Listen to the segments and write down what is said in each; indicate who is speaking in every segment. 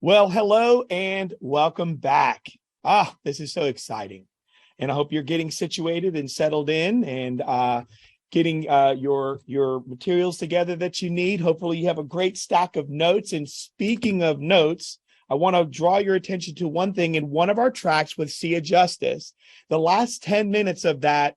Speaker 1: Well, hello and welcome back. This is so exciting. And I hope you're getting situated and settled in and getting your materials together that you need. Hopefully you have a great stack of notes. And speaking of notes, I want to draw your attention to one thing in one of our tracks with See Justice. The last 10 minutes of that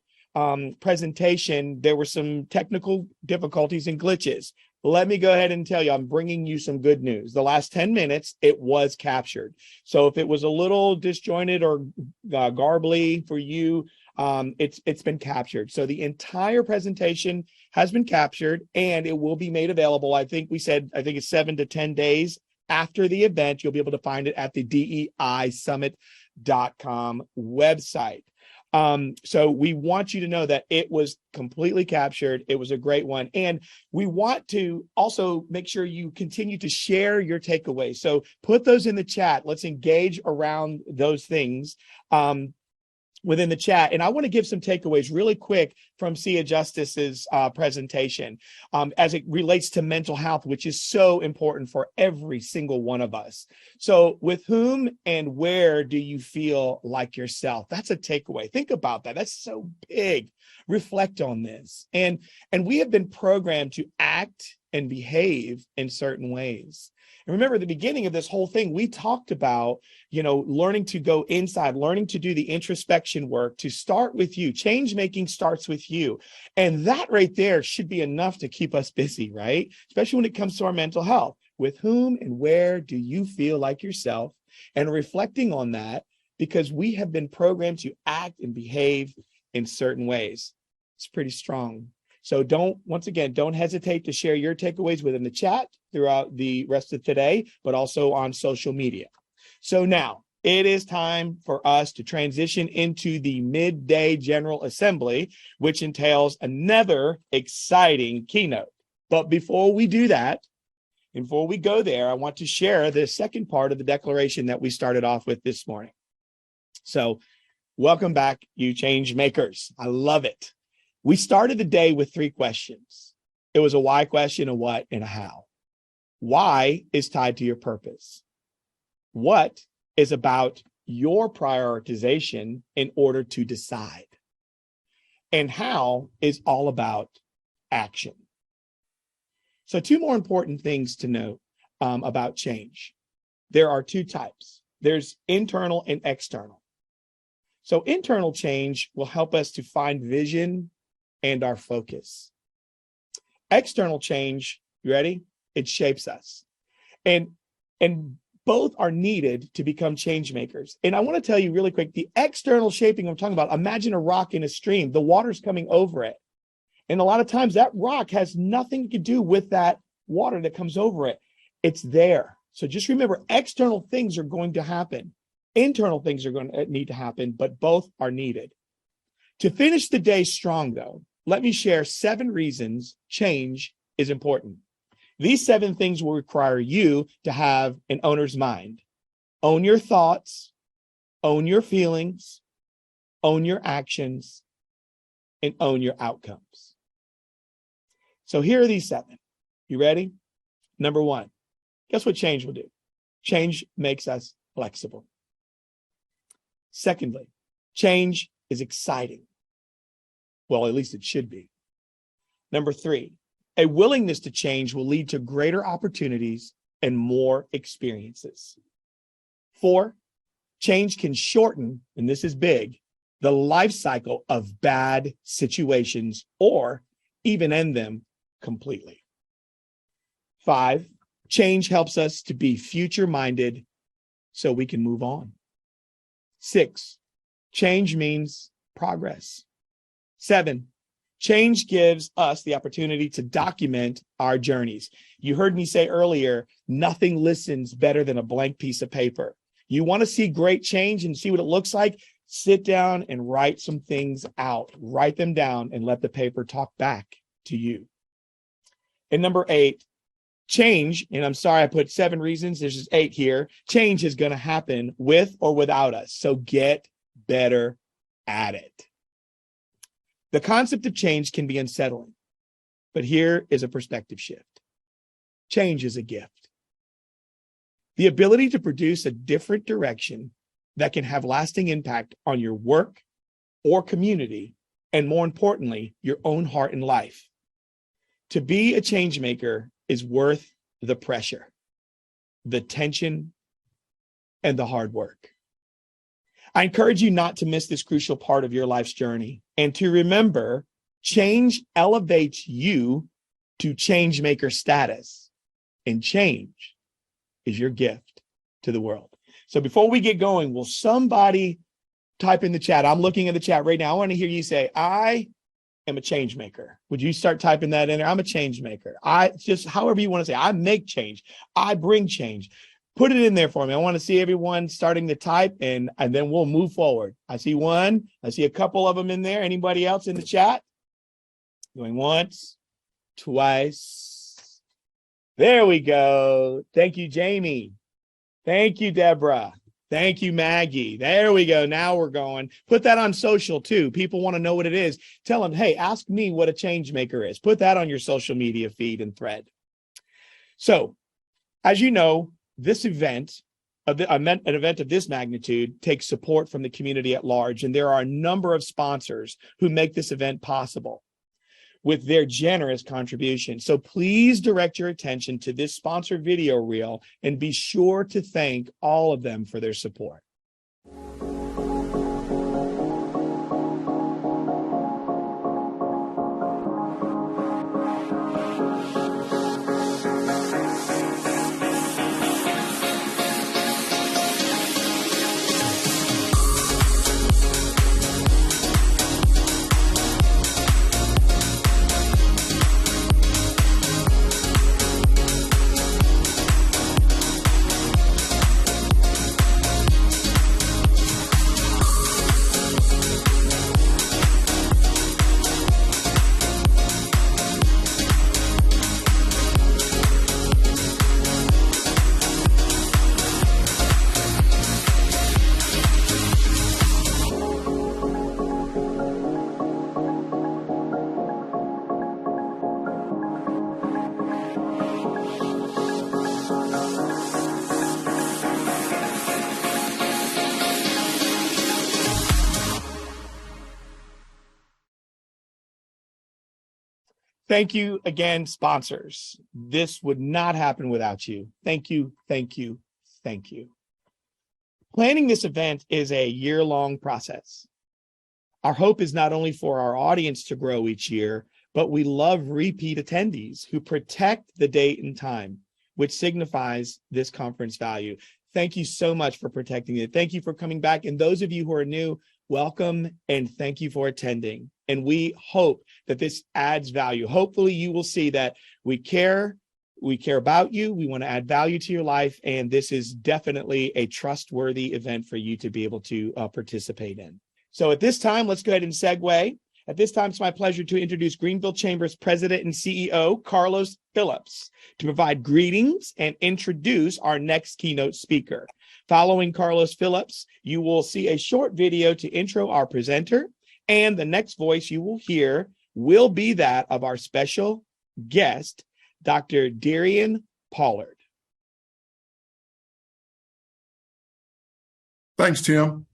Speaker 1: presentation, there were some technical difficulties and glitches. Let me go ahead and tell you, I'm bringing you some good news. The last 10 minutes, it was captured. So if it was a little disjointed or garbly for you, it's been captured. So the entire presentation has been captured and it will be made available. I think it's 7 to 10 days after the event. You'll be able to find it at the DEIsummit.com website. So we want you to know that it was completely captured. It was a great one. And we want to also make sure you continue to share your takeaways. So put those in the chat. Let's engage around those things within the chat. And I want to give some takeaways really quick from See Justice's presentation as it relates to mental health, which is so important for every single one of us. So with whom and where do you feel like yourself? That's a takeaway. Think about that. That's so big. Reflect on this. And we have been programmed to act and behave in certain ways. And remember, at the beginning of this whole thing, we talked about, learning to go inside, learning to do the introspection work, to start with you. Change making starts with you. And that right there should be enough to keep us busy, right? Especially when it comes to our mental health. With whom and where do you feel like yourself? And reflecting on that, because we have been programmed to act and behave in certain ways. It's pretty strong. So don't hesitate to share your takeaways within the chat throughout the rest of today, but also on social media. So now it is time for us to transition into the midday General Assembly, which entails another exciting keynote. But before we do that, before we go there, I want to share the second part of the declaration that we started off with this morning. So welcome back, you change makers. I love it. We started the day with 3 questions. It was a why question, a what, and a how. Why is tied to your purpose. What is about your prioritization in order to decide. And how is all about action. So 2 more important things to note about change. There are 2 types. There's internal and external. So internal change will help us to find vision and our focus. External change, you ready? It shapes us. And both are needed to become change makers. And I want to tell you really quick, the external shaping I'm talking about, imagine a rock in a stream, the water's coming over it. And a lot of times that rock has nothing to do with that water that comes over it. It's there. So just remember, external things are going to happen. Internal things are going to need to happen, but both are needed. To finish the day strong, though, let me share 7 reasons change is important. These 7 things will require you to have an owner's mind. Own your thoughts, own your feelings, own your actions, and own your outcomes. So here are these 7. You ready? Number 1, guess what change will do? Change makes us flexible. Secondly, change is exciting. Well, at least it should be. Number 3, a willingness to change will lead to greater opportunities and more experiences. 4, change can shorten, and this is big, the life cycle of bad situations or even end them completely. 5, change helps us to be future-minded so we can move on. 6, change means progress. 7, change gives us the opportunity to document our journeys. You heard me say earlier, nothing listens better than a blank piece of paper. You want to see great change and see what it looks like? Sit down and write some things out. Write them down and let the paper talk back to you. And number 8, change, and I'm sorry I put 7 reasons, there's just 8 here. Change is going to happen with or without us. So get better at it. The concept of change can be unsettling, but here is a perspective shift. Change is a gift. the ability to produce a different direction that can have lasting impact on your work or community, and more importantly, your own heart and life. To be a change maker is worth the pressure, the tension, and the hard work. I encourage you not to miss this crucial part of your life's journey, and to remember, change elevates you to change maker status, and change is your gift to the world. So before we get going, will somebody type in the chat? I'm looking at the chat right now. I want to hear you say, I am a change maker. Would you start typing that in there? I'm a change maker. I just, however you want to say, I make change. I bring change. Put it in there for me. I want to see everyone starting to type, and then we'll move forward. I see one. I see a couple of them in there. Anybody else in the chat? Going once, twice. There we go. Thank you, Jamie. Thank you, Deborah. Thank you, Maggie. There we go. Now we're going. Put that on social too. People want to know what it is. Tell them, hey, ask me what a change maker is. Put that on your social media feed and thread. So, as you know, this event, an event of this magnitude, takes support from the community at large, and there are a number of sponsors who make this event possible with their generous contribution. So please direct your attention to this sponsored video reel and be sure to thank all of them for their support. Thank you again, sponsors. This would not happen without you. Thank you, thank you, thank you. Planning this event is a year-long process. Our hope is not only for our audience to grow each year, but we love repeat attendees who protect the date and time, which signifies this conference value. Thank you so much for protecting it. Thank you for coming back. And those of you who are new, welcome and thank you for attending. And we hope that this adds value. Hopefully you will see that we care about you, we want to add value to your life, and this is definitely a trustworthy event for you to be able to participate in. So at this time, let's go ahead and segue. At this time, it's my pleasure to introduce Greenville Chamber's President and CEO, Carlos Phillips, to provide greetings and introduce our next keynote speaker. Following Carlos Phillips, you will see a short video to intro our presenter, and the next voice you will hear will be that of our special guest, Dr. DeRionne Pollard.
Speaker 2: Thanks, Tim.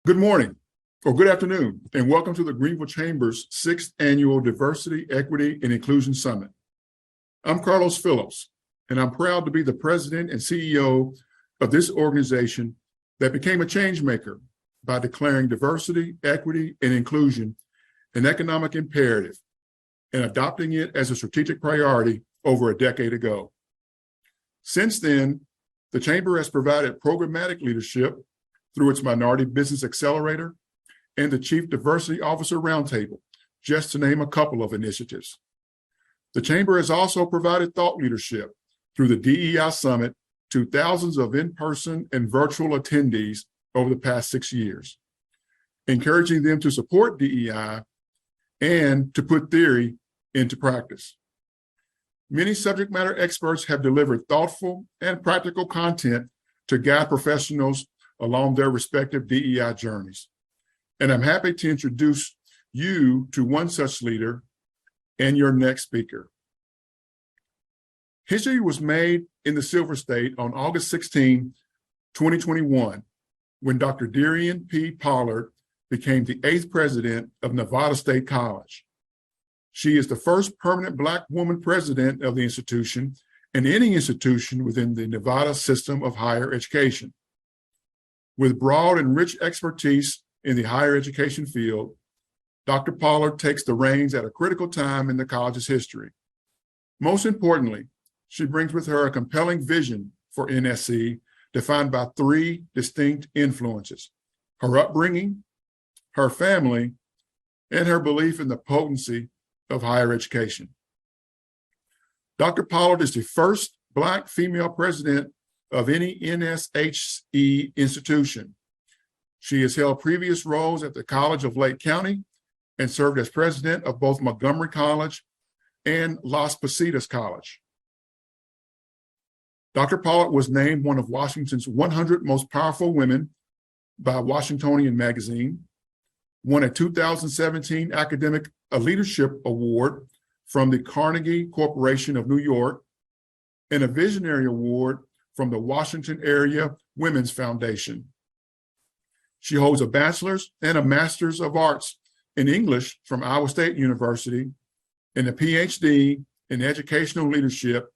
Speaker 2: Good morning, or good afternoon, and welcome to the Greenville Chamber's 6th Annual Diversity, Equity, and Inclusion Summit. I'm Carlos Phillips, and I'm proud to be the president and CEO of this organization that became a change maker by declaring diversity, equity, and inclusion an economic imperative and adopting it as a strategic priority over a decade ago. Since then, the Chamber has provided programmatic leadership through its Minority Business Accelerator and the Chief Diversity Officer Roundtable, just to name a couple of initiatives. The Chamber has also provided thought leadership through the DEI Summit to thousands of in-person and virtual attendees over the past 6 years, encouraging them to support DEI and to put theory into practice. Many subject matter experts have delivered thoughtful and practical content to guide professionals along their respective DEI journeys. And I'm happy to introduce you to one such leader and your next speaker. History was made in the Silver State on August 16, 2021, when Dr. DeRionne P. Pollard became the 8th president of Nevada State College. She is the first permanent Black woman president of the institution and any institution within the Nevada system of higher education. With broad and rich expertise in the higher education field, Dr. Pollard takes the reins at a critical time in the college's history. Most importantly, she brings with her a compelling vision for NSC defined by 3 distinct influences: her upbringing, her family, and her belief in the potency of higher education. Dr. Pollard is the first Black female president of any NSHE institution. She has held previous roles at the College of Lake County and served as president of both Montgomery College and Las Positas College. Dr. Pollard was named one of Washington's 100 most powerful women by Washingtonian magazine, won a 2017 Academic Leadership Award from the Carnegie Corporation of New York, and a Visionary Award from the Washington Area Women's Foundation. She holds a bachelor's and a master's of arts in English from Iowa State University and a PhD in educational leadership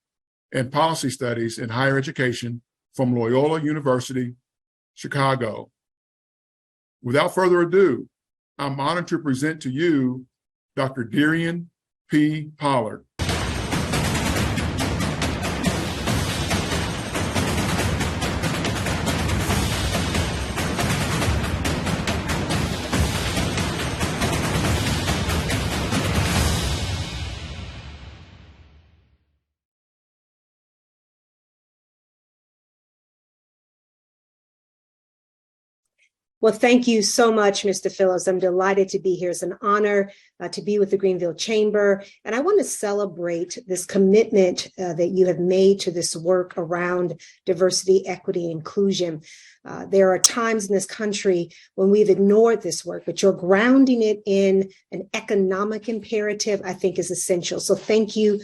Speaker 2: and policy studies in higher education from Loyola University, Chicago. Without further ado, I'm honored to present to you Dr. DeRionne P. Pollard.
Speaker 3: Well, thank you so much, Mr. Phillips. I'm delighted to be here. It's an honor to be with the Greenville Chamber. And I want to celebrate this commitment that you have made to this work around diversity, equity, and inclusion. There are times in this country when we've ignored this work, but you're grounding it in an economic imperative, I think is essential. So thank you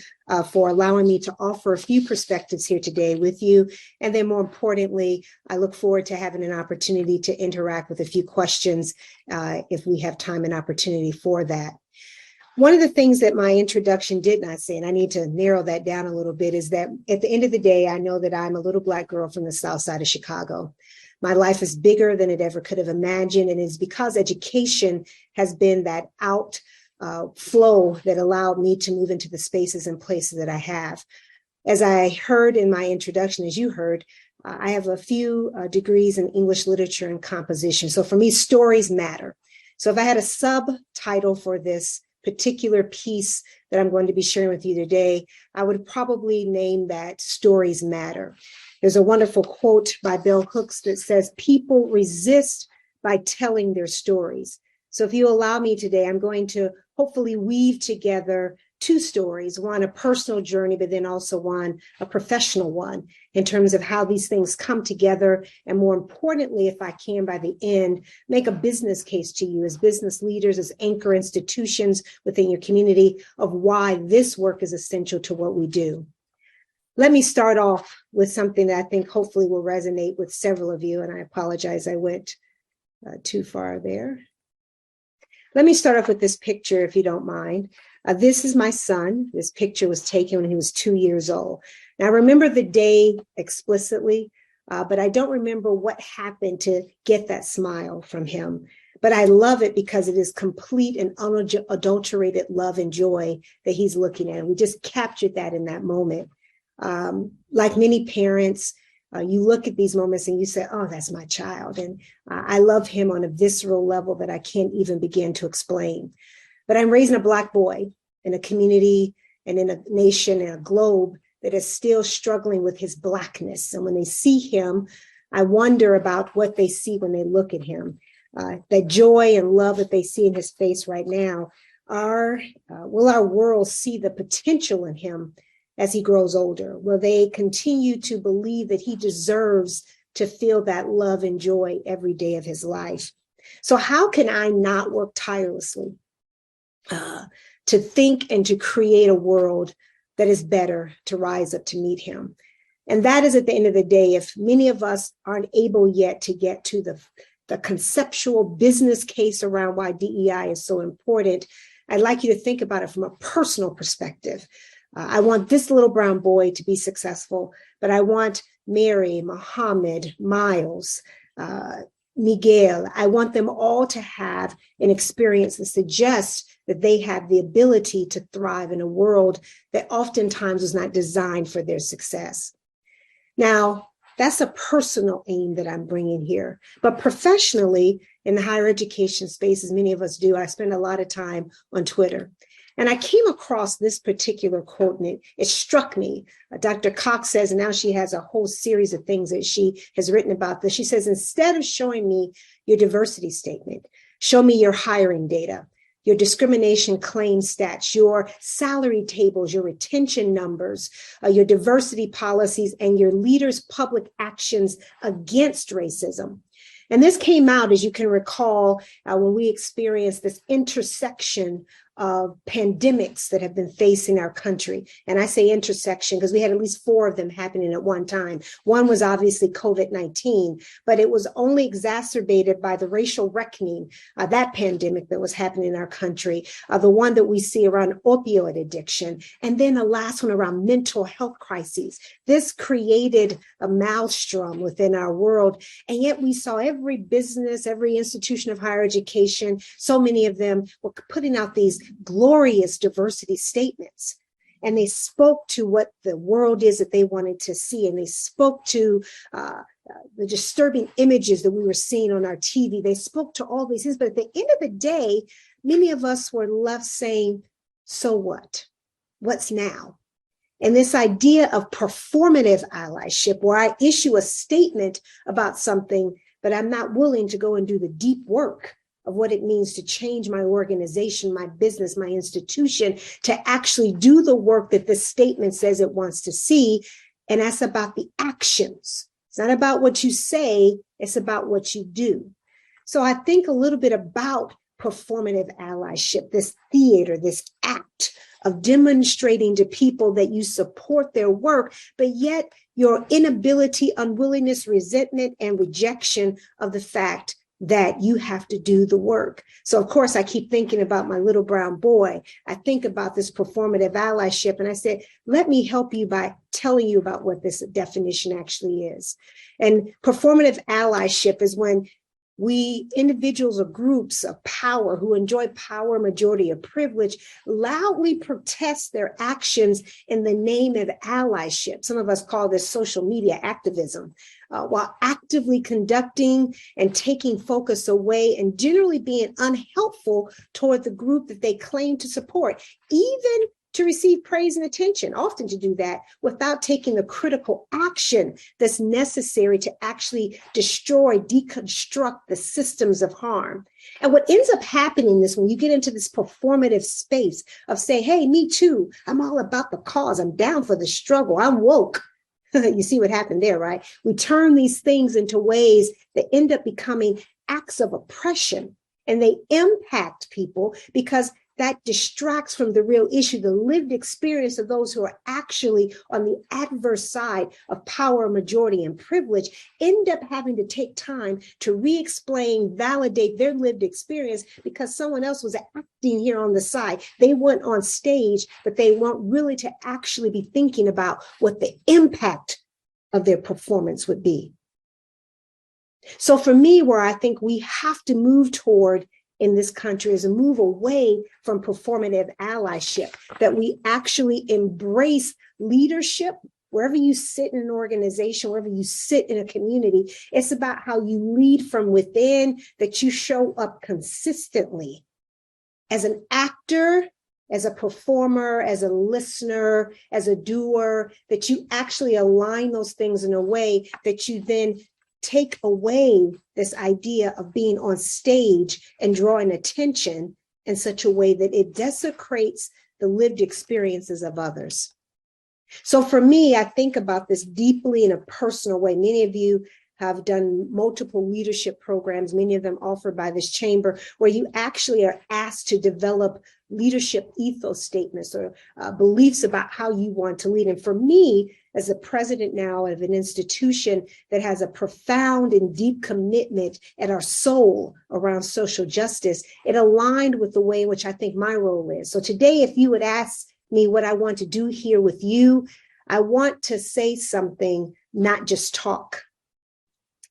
Speaker 3: for allowing me to offer a few perspectives here today with you. And then more importantly, I look forward to having an opportunity to interact with a few questions if we have time and opportunity for that. One of the things that my introduction did not say, and I need to narrow that down a little bit, is that at the end of the day, I know that I'm a little Black girl from the South Side of Chicago. My life is bigger than it ever could have imagined, and it's because education has been that flow that allowed me to move into the spaces and places that I have. As I heard in my introduction, as you heard, I have a few degrees in English literature and composition. So for me, stories matter. So if I had a subtitle for this particular piece that I'm going to be sharing with you today, I would probably name that Stories Matter. There's a wonderful quote by Bell Hooks that says, "People resist by telling their stories." So if you allow me today, I'm going to hopefully weave together 2 stories, one a personal journey, but then also one a professional one in terms of how these things come together. And more importantly, if I can, by the end, make a business case to you as business leaders, as anchor institutions within your community of why this work is essential to what we do. Let me start off with something that I think hopefully will resonate with several of you. And I apologize, I went too far there. Let me start off with this picture, if you don't mind. This is my son. This picture was taken when he was 2 years old. Now, I remember the day explicitly, but I don't remember what happened to get that smile from him. But I love it because it is complete and unadulterated love and joy that he's looking at. We just captured that in that moment. Like many parents, you look at these moments and you say, oh, that's my child. And I love him on a visceral level that I can't even begin to explain. But I'm raising a Black boy in a community and in a nation and a globe that is still struggling with his Blackness. And when they see him, I wonder about what they see when they look at him. That joy and love that they see in his face right now will our world see the potential in him as he grows older? Will they continue to believe that he deserves to feel that love and joy every day of his life? So how can I not work tirelessly to think and to create a world that is better to rise up to meet him? And that is, at the end of the day, if many of us aren't able yet to get to the conceptual business case around why DEI is so important, I'd like you to think about it from a personal perspective. I want this little brown boy to be successful, but I want Mary, Muhammad, Miles, Miguel, I want them all to have an experience that suggests that they have the ability to thrive in a world that oftentimes was not designed for their success. Now, that's a personal aim that I'm bringing here. But professionally, in the higher education space, as many of us do, I spend a lot of time on Twitter. And I came across this particular quote, and it struck me. Dr. Cox says, and now she has a whole series of things that she has written about this. She says, instead of showing me your diversity statement, show me your hiring data, your discrimination claim stats, your salary tables, your retention numbers, your diversity policies, and your leaders' public actions against racism. And this came out, as you can recall, when we experienced this intersection of pandemics that have been facing our country. And I say intersection because we had at least 4 of them happening at one time. One was obviously COVID-19, but it was only exacerbated by the racial reckoning, that pandemic that was happening in our country, the one that we see around opioid addiction, and then the last one around mental health crises. This created a maelstrom within our world. And yet we saw every business, every institution of higher education, so many of them were putting out these glorious diversity statements. And they spoke to what the world is that they wanted to see. And they spoke to the disturbing images that we were seeing on our TV. They spoke to all these things. But at the end of the day, many of us were left saying, so what? What's now? And this idea of performative allyship, where I issue a statement about something, but I'm not willing to go and do the deep work of what it means to change my organization, my business, my institution, to actually do the work that this statement says it wants to see. And that's about the actions. It's not about what you say, it's about what you do. So I think a little bit about performative allyship, this theater, this act of demonstrating to people that you support their work, but yet your inability, unwillingness, resentment, and rejection of the fact that you have to do the work. So of course, I keep thinking about my little brown boy. I think about this performative allyship, and I said, let me help you by telling you about what this definition actually is. And performative allyship is when we, individuals or groups of power who enjoy power, majority, or privilege, loudly protest their actions in the name of allyship. Some of us call this social media activism, while actively conducting and taking focus away and generally being unhelpful toward the group that they claim to support, even to receive praise and attention, often to do that without taking the critical action that's necessary to actually destroy, deconstruct the systems of harm. And what ends up happening is when you get into this performative space of saying, hey, me too, I'm all about the cause, I'm down for the struggle, I'm woke. You see what happened there, right? We turn these things into ways that end up becoming acts of oppression, and they impact people because that distracts from the real issue, the lived experience of those who are actually on the adverse side of power, majority, and privilege, end up having to take time to re-explain, validate their lived experience because someone else was acting here on the side. They went on stage, but they weren't really to actually be thinking about what the impact of their performance would be. So for me, where I think we have to move toward in this country is a move away from performative allyship, that we actually embrace leadership wherever you sit in an organization, wherever you sit in a community. It's about how you lead from within, that you show up consistently as an actor, as a performer, as a listener, as a doer, that you actually align those things in a way that you then take away this idea of being on stage and drawing attention in such a way that it desecrates the lived experiences of others. So for me, I think about this deeply in a personal way. Many of you have done multiple leadership programs, many of them offered by this chamber, where you actually are asked to develop leadership ethos statements or beliefs about how you want to lead. And for me, as the president now of an institution that has a profound and deep commitment at our soul around social justice, it aligned with the way in which I think my role is. So today, if you would ask me what I want to do here with you, I want to say something, not just talk.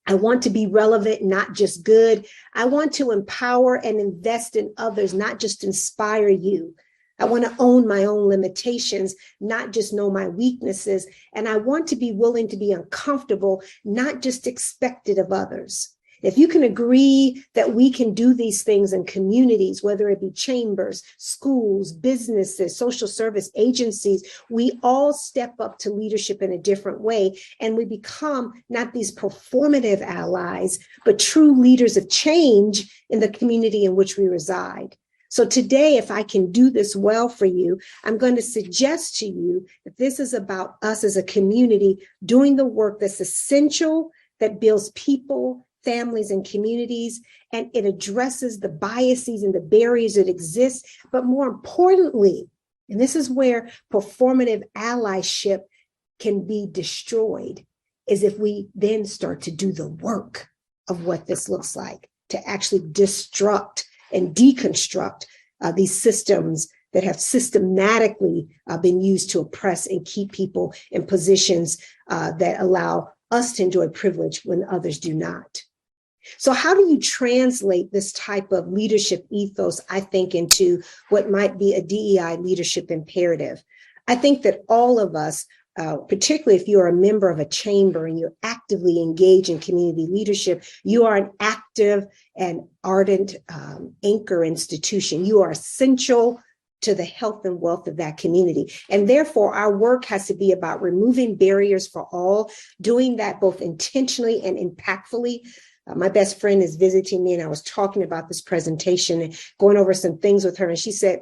Speaker 3: I want to be relevant, not just good. I want to empower and invest in others, not just inspire you. I want to own my own limitations, not just know my weaknesses. And I want to be willing to be uncomfortable, not just expected of others. If you can agree that we can do these things in communities, whether it be chambers, schools, businesses, social service agencies, we all step up to leadership in a different way. And we become not these performative allies, but true leaders of change in the community in which we reside. So today, if I can do this well for you, I'm going to suggest to you that this is about us as a community doing the work that's essential, that builds people, families, and communities, and it addresses the biases and the barriers that exist. But more importantly, and this is where performative allyship can be destroyed, is if we then start to do the work of what this looks like, to actually destruct and deconstruct these systems that have systematically been used to oppress and keep people in positions that allow us to enjoy privilege when others do not. So how do you translate this type of leadership ethos, I think, into what might be a DEI leadership imperative? I think that all of us, particularly if you're a member of a chamber and you're actively engaged in community leadership, you are an active and ardent anchor institution. You are essential to the health and wealth of that community. And therefore, our work has to be about removing barriers for all, doing that both intentionally and impactfully. My best friend is visiting me, and I was talking about this presentation and going over some things with her. And she said,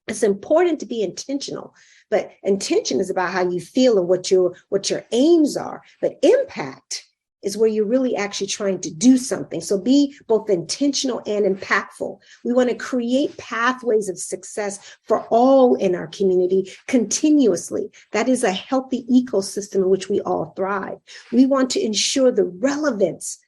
Speaker 3: it's important to be intentional, but intention is about how you feel and what your aims are. But impact is where you're really actually trying to do something. So be both intentional and impactful. We want to create pathways of success for all in our community continuously. That is a healthy ecosystem in which we all thrive. We want to ensure the relevance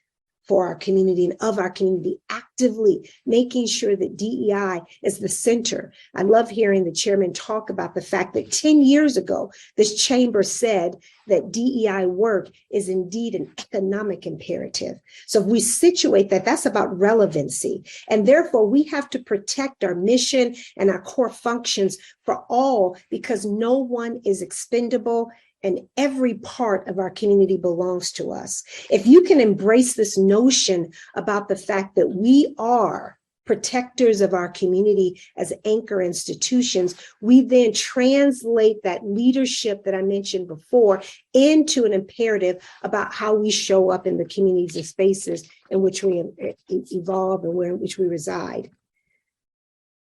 Speaker 3: for our community and of our community, actively making sure that DEI is the center. I love hearing the chairman talk about the fact that 10 years ago, this chamber said that DEI work is indeed an economic imperative. So if we situate that, that's about relevancy. And therefore, we have to protect our mission and our core functions for all, because no one is expendable and every part of our community belongs to us. If you can embrace this notion about the fact that we are protectors of our community as anchor institutions, we then translate that leadership that I mentioned before into an imperative about how we show up in the communities and spaces in which we evolve and in which we reside.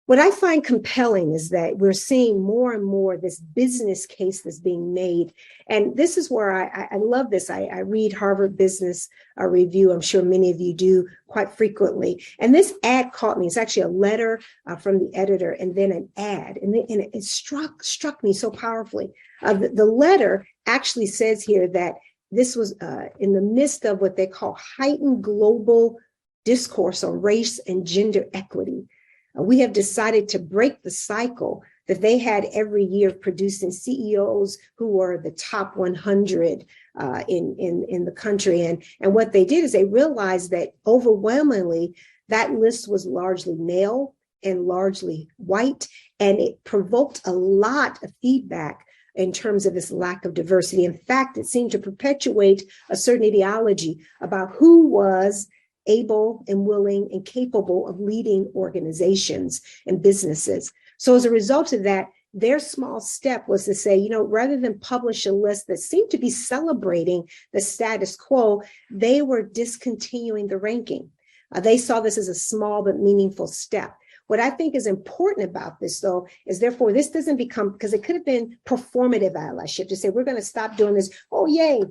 Speaker 3: What I find compelling is that we're seeing more and more this business case that's being made. And this is where I love this. I read Harvard Business Review. I'm sure many of you do quite frequently. And this ad caught me. It's actually a letter from the editor and then an ad. And it struck me so powerfully. The letter actually says here that this was in the midst of what they call heightened global discourse on race and gender equity. We have decided to break the cycle that they had every year producing CEOs who were the top 100 in the country. And what they did is they realized that overwhelmingly that list was largely male and largely white, and it provoked a lot of feedback in terms of this lack of diversity. In fact, it seemed to perpetuate a certain ideology about who was able and willing and capable of leading organizations and businesses. So as a result of that, their small step was to say, rather than publish a list that seemed to be celebrating the status quo, they were discontinuing the ranking. They saw this as a small but meaningful step. What I think is important about this, though, is therefore this doesn't become, because it could have been performative allyship to say, we're going to stop doing this. Oh, yay.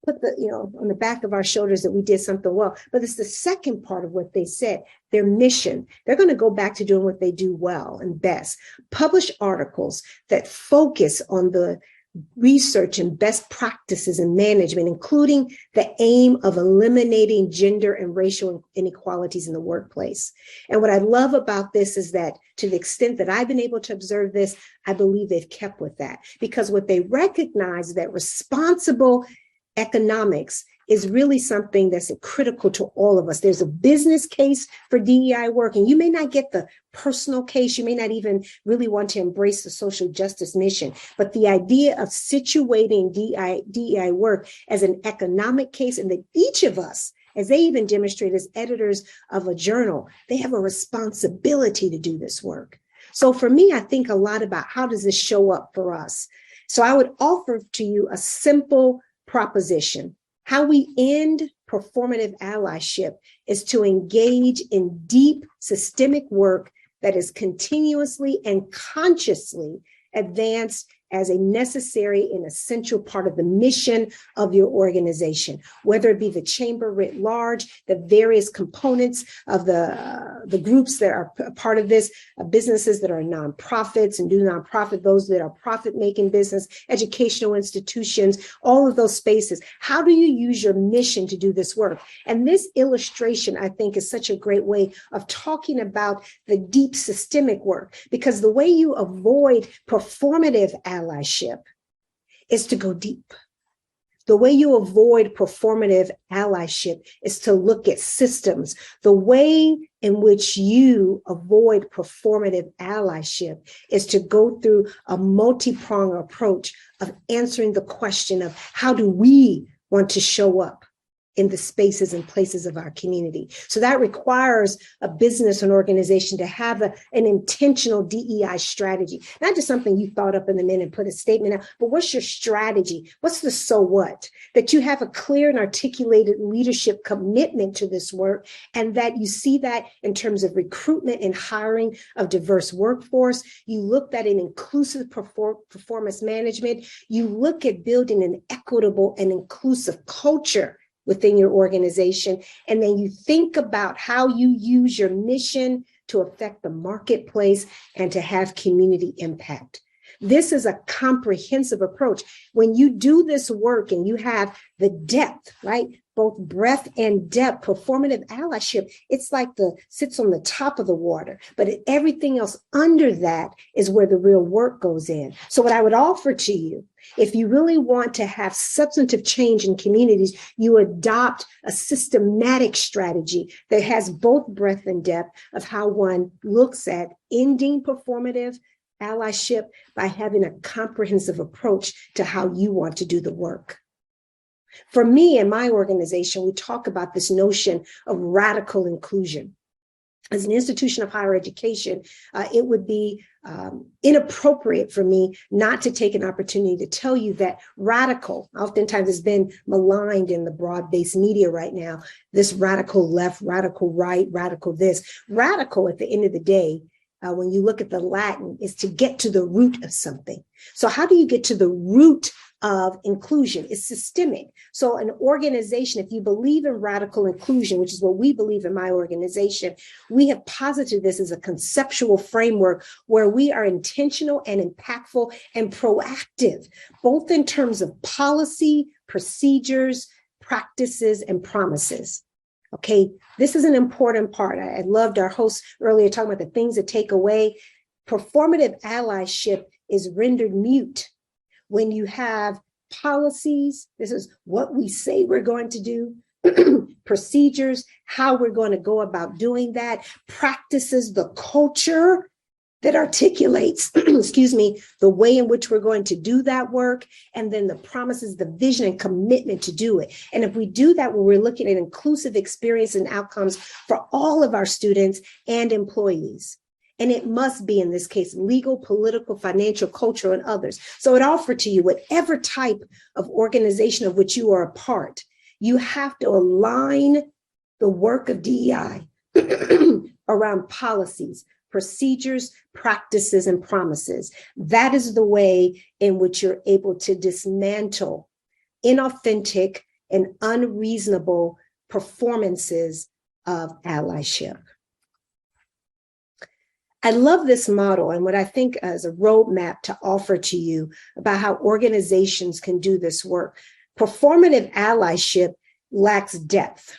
Speaker 3: put on the back of our shoulders that we did something well. But it's the second part of what they said, their mission. They're going to go back to doing what they do well and best. Publish articles that focus on the research and best practices in management, including the aim of eliminating gender and racial inequalities in the workplace. And what I love about this is that to the extent that I've been able to observe this, I believe they've kept with that, because what they recognize is that responsible economics is really something that's critical to all of us. There's a business case for DEI work, and you may not get the personal case. You may not even really want to embrace the social justice mission, but the idea of situating DEI work as an economic case, and that each of us, as they even demonstrate as editors of a journal, they have a responsibility to do this work. So for me, I think a lot about how does this show up for us? So I would offer to you a simple proposition. How we end performative allyship is to engage in deep systemic work that is continuously and consciously advanced as a necessary and essential part of the mission of your organization, whether it be the chamber writ large, the various components of the groups that are part of this, businesses that are nonprofits and do nonprofit, those that are profit-making business, educational institutions, all of those spaces. How do you use your mission to do this work? And this illustration, I think, is such a great way of talking about the deep systemic work, because the way you avoid performative allyship is to go deep. The way you avoid performative allyship is to look at systems. The way in which you avoid performative allyship is to go through a multi-pronged approach of answering the question of how do we want to show up in the spaces and places of our community. So that requires a business and organization to have an intentional DEI strategy, not just something you thought up in the minute and put a statement out, but what's your strategy? What's the so what? That you have a clear and articulated leadership commitment to this work, and that you see that in terms of recruitment and hiring of diverse workforce. You look at an inclusive performance management. You look at building an equitable and inclusive culture within your organization. And then you think about how you use your mission to affect the marketplace and to have community impact. This is a comprehensive approach. When you do this work and you have the depth, right? Both breadth and depth, performative allyship, it's like sits on the top of the water, but everything else under that is where the real work goes in. So what I would offer to you, if you really want to have substantive change in communities, you adopt a systematic strategy that has both breadth and depth of how one looks at ending performative allyship by having a comprehensive approach to how you want to do the work. For me and my organization, we talk about this notion of radical inclusion. As an institution of higher education, it would be inappropriate for me not to take an opportunity to tell you that radical oftentimes has been maligned in the broad-based media right now. This radical left, radical right, radical this. Radical at the end of the day, when you look at the Latin, is to get to the root of something. So how do you get to the root of inclusion? It's systemic. So an organization, if you believe in radical inclusion, which is what we believe in my organization, we have posited this as a conceptual framework where we are intentional and impactful and proactive, both in terms of policy, procedures, practices, and promises. Okay, this is an important part. I loved our host earlier talking about the things that take away. Performative allyship is rendered mute when you have policies. This is what we say we're going to do, procedures, how we're going to go about doing that, practices, the culture that articulates, the way in which we're going to do that work, and then the promises, the vision and commitment to do it. And if we do that, when we're looking at inclusive experience and outcomes for all of our students and employees. And it must be, in this case, legal, political, financial, cultural, and others. So it offered to you, whatever type of organization of which you are a part, you have to align the work of DEI around policies, procedures, practices, and promises. That is the way in which you're able to dismantle inauthentic and unreasonable performances of allyship. I love this model and what I think as a roadmap to offer to you about how organizations can do this work. Performative allyship lacks depth.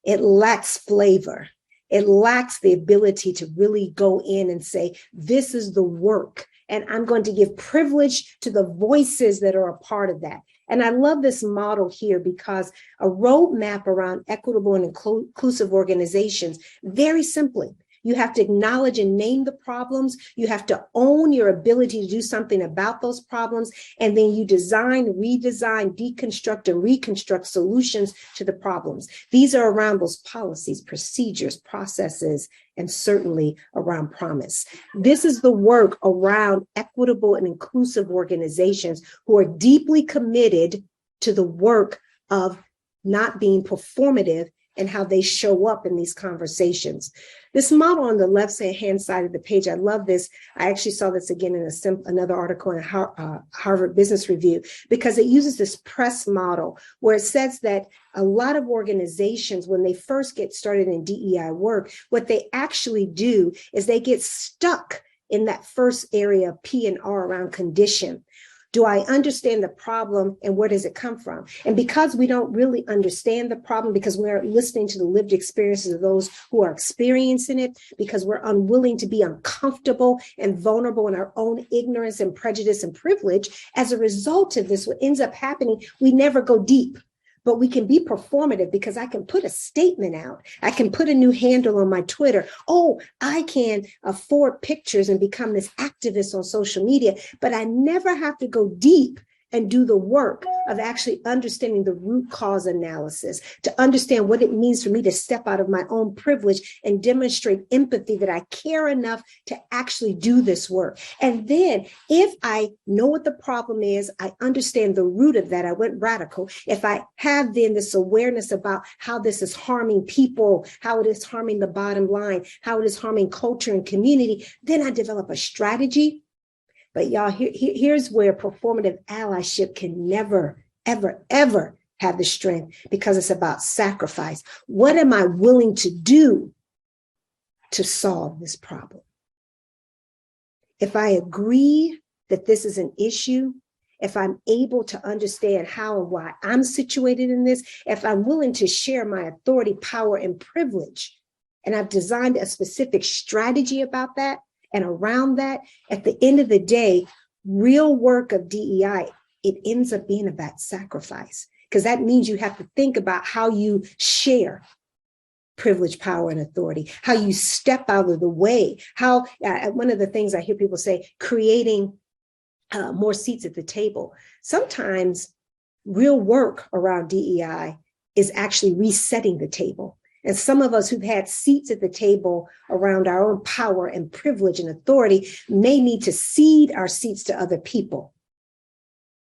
Speaker 3: It lacks flavor. It lacks the ability to really go in and say, this is the work, and I'm going to give privilege to the voices that are a part of that. And I love this model here because a roadmap around equitable and inclusive organizations, very simply, you have to acknowledge and name the problems. You have to own your ability to do something about those problems. And then you design, redesign, deconstruct, and reconstruct solutions to the problems. These are around those policies, procedures, processes, and certainly around promise. This is the work around equitable and inclusive organizations who are deeply committed to the work of not being performative and how they show up in these conversations. This model on the left-hand side of the page, I love this. I actually saw this again in another article in Harvard Business Review, because it uses this press model where it says that a lot of organizations, when they first get started in DEI work, what they actually do is they get stuck in that first area of P&R around condition. Do I understand the problem and where does it come from? And because we don't really understand the problem, because we're listening to the lived experiences of those who are experiencing it, because we're unwilling to be uncomfortable and vulnerable in our own ignorance and prejudice and privilege, as a result of this, what ends up happening, we never go deep. But we can be performative because I can put a statement out. I can put a new handle on my Twitter. Oh, I can afford pictures and become this activist on social media, but I never have to go deep and do the work of actually understanding the root cause analysis, to understand what it means for me to step out of my own privilege and demonstrate empathy that I care enough to actually do this work. And then if I know what the problem is, I understand the root of that, I went radical. If I have then this awareness about how this is harming people, how it is harming the bottom line, how it is harming culture and community, then I develop a strategy. But y'all, here's where performative allyship can never, ever, ever have the strength, because it's about sacrifice. What am I willing to do to solve this problem? If I agree that this is an issue, if I'm able to understand how and why I'm situated in this, if I'm willing to share my authority, power, and privilege, and I've designed a specific strategy about that, and around that, at the end of the day, real work of DEI, it ends up being about sacrifice, because that means you have to think about how you share privilege, power, and authority, how you step out of the way, how, one of the things I hear people say, creating more seats at the table. Sometimes real work around DEI is actually resetting the table. And some of us who've had seats at the table around our own power and privilege and authority may need to cede our seats to other people.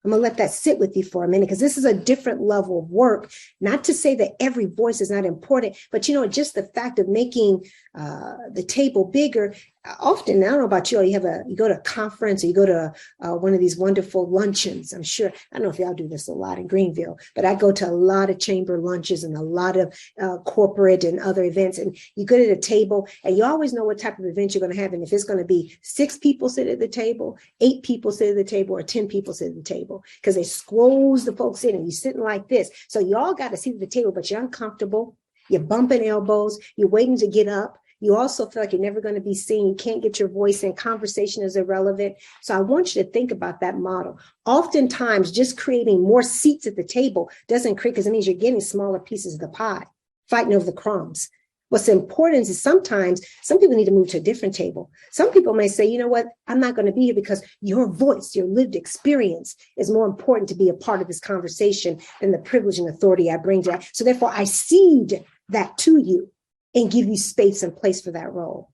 Speaker 3: I'm going to let that sit with you for a minute, because this is a different level of work. Not to say that every voice is not important, but just the fact of making the table bigger. Often, I don't know about you go to a conference or you go to one of these wonderful luncheons. I'm sure, I don't know if y'all do this a lot in Greenville, but I go to a lot of chamber lunches and a lot of corporate and other events. And you go to the table and you always know what type of event you're going to have. And if it's going to be 6 people sit at the table, 8 people sit at the table, or 10 people sit at the table, because they squoze the folks in and you're sitting like this. So you all got to sit at the table, but you're uncomfortable. You're bumping elbows. You're waiting to get up. You also feel like you're never going to be seen. You can't get your voice in. Conversation is irrelevant. So I want you to think about that model. Oftentimes, just creating more seats at the table doesn't create, because it means you're getting smaller pieces of the pie, fighting over the crumbs. What's important is sometimes some people need to move to a different table. Some people may say, you know what, I'm not going to be here because your voice, your lived experience is more important to be a part of this conversation than the privilege and authority I bring to that. So therefore, I cede that to you and give you space and place for that role.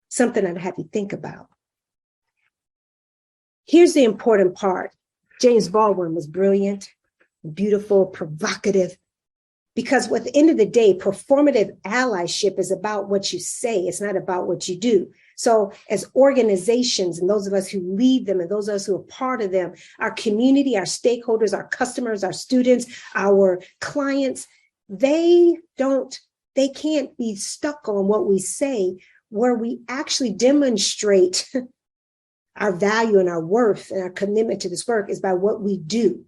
Speaker 3: Something I'd have you think about. Here's the important part. James Baldwin was brilliant, beautiful, provocative, Because at the end of the day, performative allyship is about what you say. It's not about what you do. So as organizations and those of us who lead them and those of us who are part of them, our community, our stakeholders, our customers, our students, our clients, they can't be stuck on what we say. Where we actually demonstrate our value and our worth and our commitment to this work is by what we do.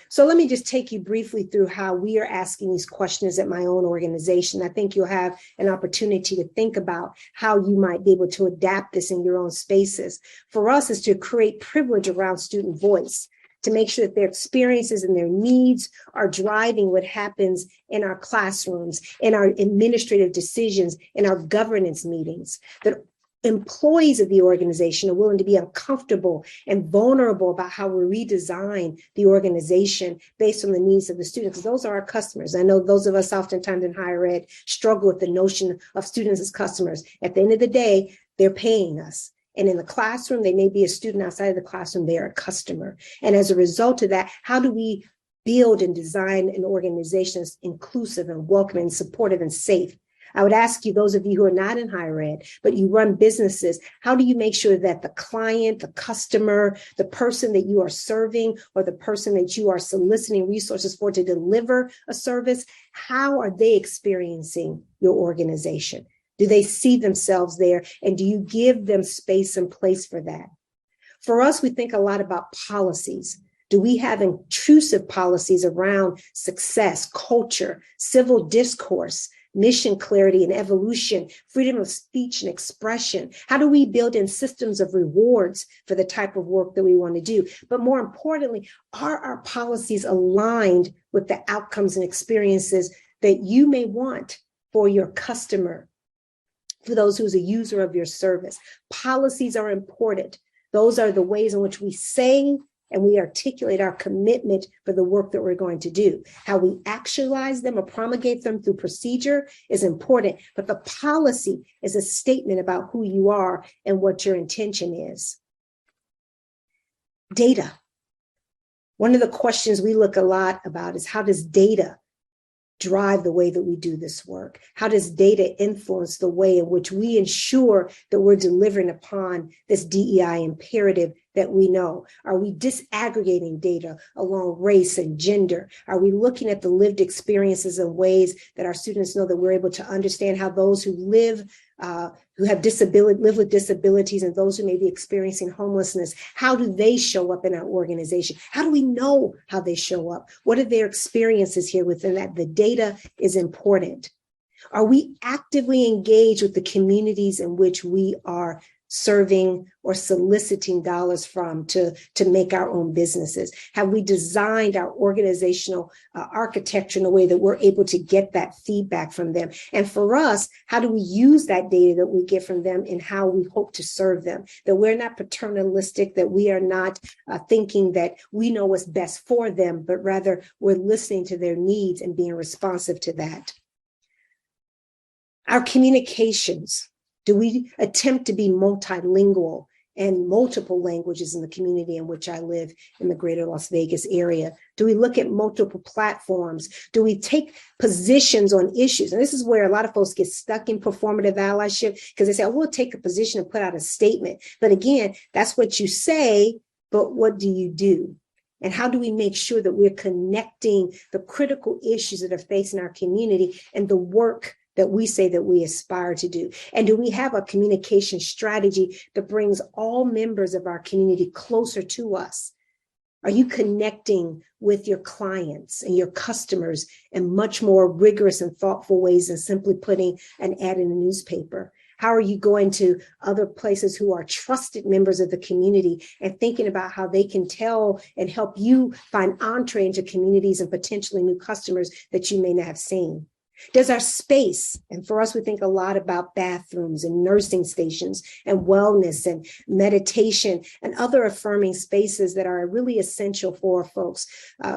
Speaker 3: So let me just take you briefly through how we are asking these questions at my own organization. I think you'll have an opportunity to think about how you might be able to adapt this in your own spaces. For us is to create privilege around student voice, to make sure that their experiences and their needs are driving what happens in our classrooms, in our administrative decisions, in our governance meetings, that employees of the organization are willing to be uncomfortable and vulnerable about how we redesign the organization based on the needs of the students. Those are our customers. I know those of us oftentimes in higher ed struggle with the notion of students as customers. At the end of the day, they're paying us. And in the classroom, they may be a student outside of the classroom, they're a customer. And as a result of that, how do we build and design an organization that's inclusive and welcoming and supportive and safe? I would ask you, those of you who are not in higher ed, but you run businesses, how do you make sure that the client, the customer, the person that you are serving, or the person that you are soliciting resources for to deliver a service, how are they experiencing your organization? Do they see themselves there? And do you give them space and place for that? For us, we think a lot about policies. Do we have intrusive policies around success, culture, civil discourse, mission clarity and evolution, freedom of speech and expression? How do we build in systems of rewards for the type of work that we want to do? But more importantly, are our policies aligned with the outcomes and experiences that you may want for your customer, for those who's a user of your service? Policies are important. Those are the ways in which we say and we articulate our commitment for the work that we're going to do. How we actualize them or promulgate them through procedure is important, but the policy is a statement about who you are and what your intention is. Data. One of the questions we look a lot about is, how does data drive the way that we do this work? How does data influence the way in which we ensure that we're delivering upon this DEI imperative that we know? Are we disaggregating data along race and gender? Are we looking at the lived experiences in ways that our students know that we're able to understand how those who live with disabilities and those who may be experiencing homelessness, how do they show up in our organization? How do we know how they show up? What are their experiences here within that? The data is important. Are we actively engaged with the communities in which we are serving or soliciting dollars from to make our own businesses? Have we designed our organizational architecture in a way that we're able to get that feedback from them? And for us, how do we use that data that we get from them in how we hope to serve them? That we're not paternalistic, that we are not thinking that we know what's best for them, but rather we're listening to their needs and being responsive to that. Our communications. Do we attempt to be multilingual and multiple languages in the community in which I live in the greater Las Vegas area? Do we look at multiple platforms? Do we take positions on issues? And this is where a lot of folks get stuck in performative allyship, because they say, oh, we'll take a position and put out a statement. But again, that's what you say, but what do you do? And how do we make sure that we're connecting the critical issues that are facing our community and the work that we say that we aspire to do? And do we have a communication strategy that brings all members of our community closer to us? Are you connecting with your clients and your customers in much more rigorous and thoughtful ways than simply putting an ad in a newspaper? How are you going to other places who are trusted members of the community and thinking about how they can tell and help you find entree into communities and potentially new customers that you may not have seen? Does our space, and for us, we think a lot about bathrooms and nursing stations and wellness and meditation and other affirming spaces that are really essential for folks.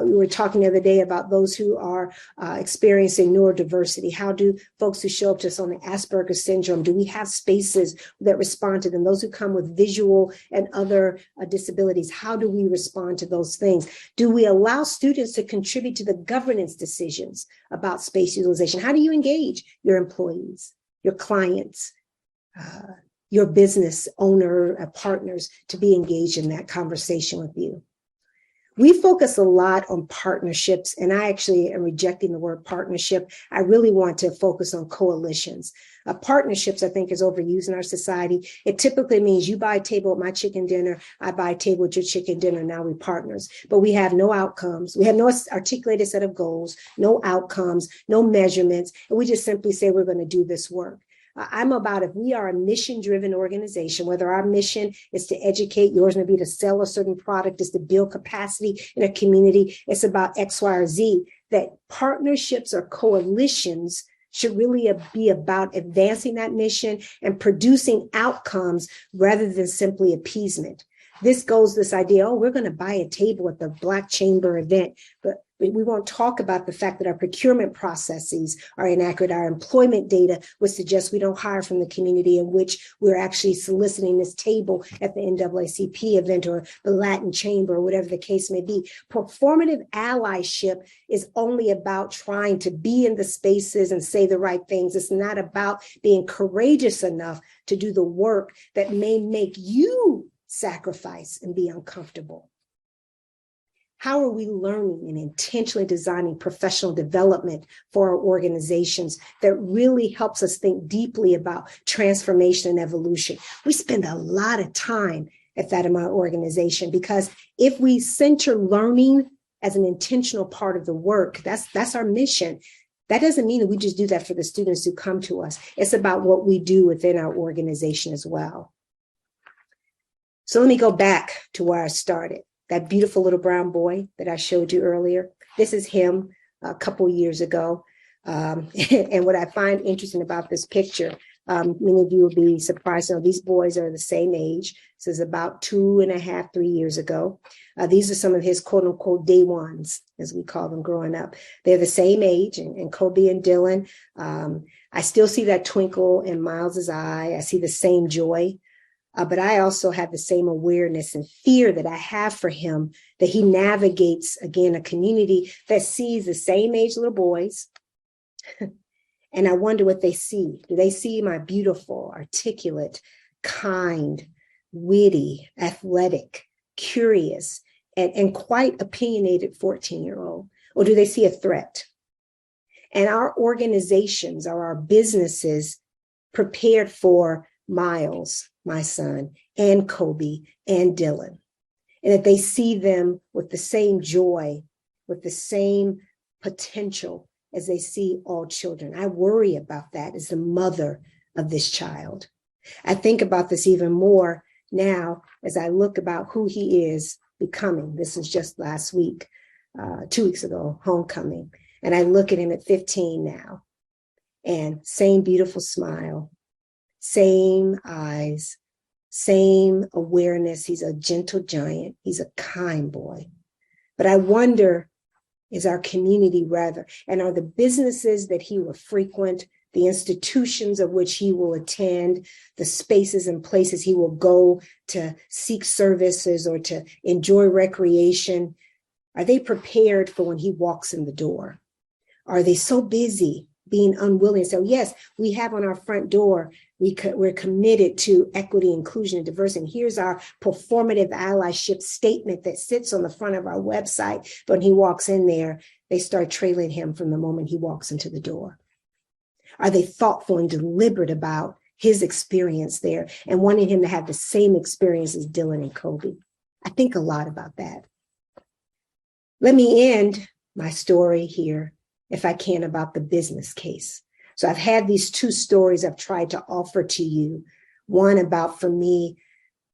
Speaker 3: We were talking the other day about those who are experiencing neurodiversity. How do folks who show up to us on the Asperger's syndrome, do we have spaces that respond to them? Those who come with visual and other disabilities, how do we respond to those things? Do we allow students to contribute to the governance decisions about space utilization? How do you engage your employees, your clients, your business owner partners to be engaged in that conversation with you? We focus a lot on partnerships, and I actually am rejecting the word partnership. I really want to focus on coalitions. Partnerships, I think, is overused in our society. It typically means you buy a table at my chicken dinner, I buy a table at your chicken dinner, now we're partners. But we have no outcomes. We have no articulated set of goals, no outcomes, no measurements, and we just simply say we're going to do this work. I'm about, if we are a mission-driven organization, whether our mission is to educate, yours may be to sell a certain product, is to build capacity in a community, it's about X, Y, or Z, that partnerships or coalitions should really be about advancing that mission and producing outcomes rather than simply appeasement. This idea, oh, we're going to buy a table at the Black Chamber event, but we won't talk about the fact that our procurement processes are inaccurate. Our employment data would suggest we don't hire from the community in which we're actually soliciting this table at the NAACP event or the Latin Chamber or whatever the case may be. Performative allyship is only about trying to be in the spaces and say the right things. It's not about being courageous enough to do the work that may make you sacrifice and be uncomfortable. How are we learning and intentionally designing professional development for our organizations that really helps us think deeply about transformation and evolution? We spend a lot of time at that in my organization, because if we center learning as an intentional part of the work, that's our mission. That doesn't mean that we just do that for the students who come to us. It's about what we do within our organization as well. So let me go back to where I started. That beautiful little brown boy that I showed you earlier. This is him a couple years ago. And what I find interesting about this picture, many of you will be surprised to know these boys are the same age. This is about 2.5, 3 years ago. These are some of his quote unquote day ones, as we call them growing up. They're the same age, and Kobe and Dylan. I still see that twinkle in Miles's eye. I see the same joy. But I also have the same awareness and fear that I have for him, that he navigates, again, a community that sees the same age little boys. And I wonder what they see. Do they see my beautiful, articulate, kind, witty, athletic, curious, and quite opinionated 14-year-old? Or do they see a threat? And our organizations or our businesses prepared for Miles, my son, and Kobe and Dylan, and that they see them with the same joy, with the same potential as they see all children. I worry about that as the mother of this child. I think about this even more now as I look about who he is becoming. This was just last week, 2 weeks ago, homecoming. And I look at him at 15 now, and same beautiful smile, same eyes, same awareness. He's a gentle giant. He's a kind boy. But I wonder, is our community rather, and are the businesses that he will frequent, the institutions of which he will attend, the spaces and places he will go to seek services or to enjoy recreation, are they prepared for when he walks in the door? Are they so busy being unwilling? So yes, we have on our front door, we're committed to equity, inclusion, and diversity. And here's our performative allyship statement that sits on the front of our website. But when he walks in there, they start trailing him from the moment he walks into the door. Are they thoughtful and deliberate about his experience there and wanting him to have the same experience as Dylan and Kobe? I think a lot about that. Let me end my story here, if I can, about the business case. So I've had these two stories I've tried to offer to you. One about, for me,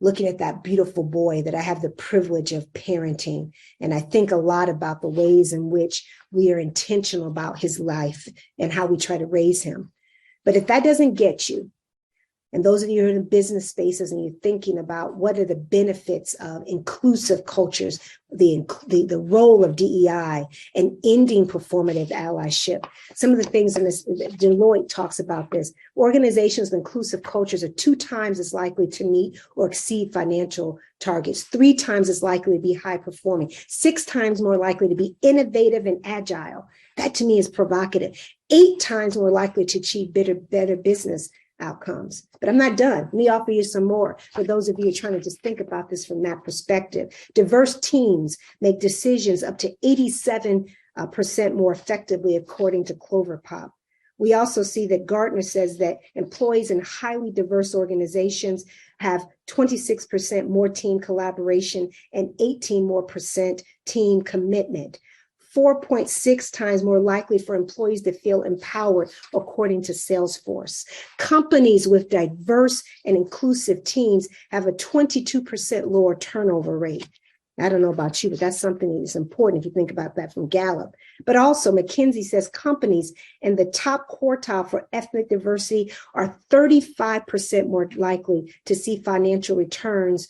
Speaker 3: looking at that beautiful boy that I have the privilege of parenting. And I think a lot about the ways in which we are intentional about his life and how we try to raise him. But if that doesn't get you, and those of you who are in business spaces and you're thinking about what are the benefits of inclusive cultures, the role of DEI and ending performative allyship. Some of the things in this, Deloitte talks about this. Organizations with inclusive cultures are 2 times as likely to meet or exceed financial targets, 3 times as likely to be high performing, 6 times more likely to be innovative and agile. That to me is provocative. 8 times more likely to achieve better business outcomes. But I'm not done. Let me offer you some more for those of you trying to just think about this from that perspective. Diverse teams make decisions up to 87% more effectively, according to Clover Pop. We also see that Gartner says that employees in highly diverse organizations have 26% more team collaboration and 18% more team commitment. 4.6 times more likely for employees to feel empowered, according to Salesforce. Companies with diverse and inclusive teams have a 22% lower turnover rate. I don't know about you, but that's something that's important if you think about that from Gallup. But also, McKinsey says companies in the top quartile for ethnic diversity are 35% more likely to see financial returns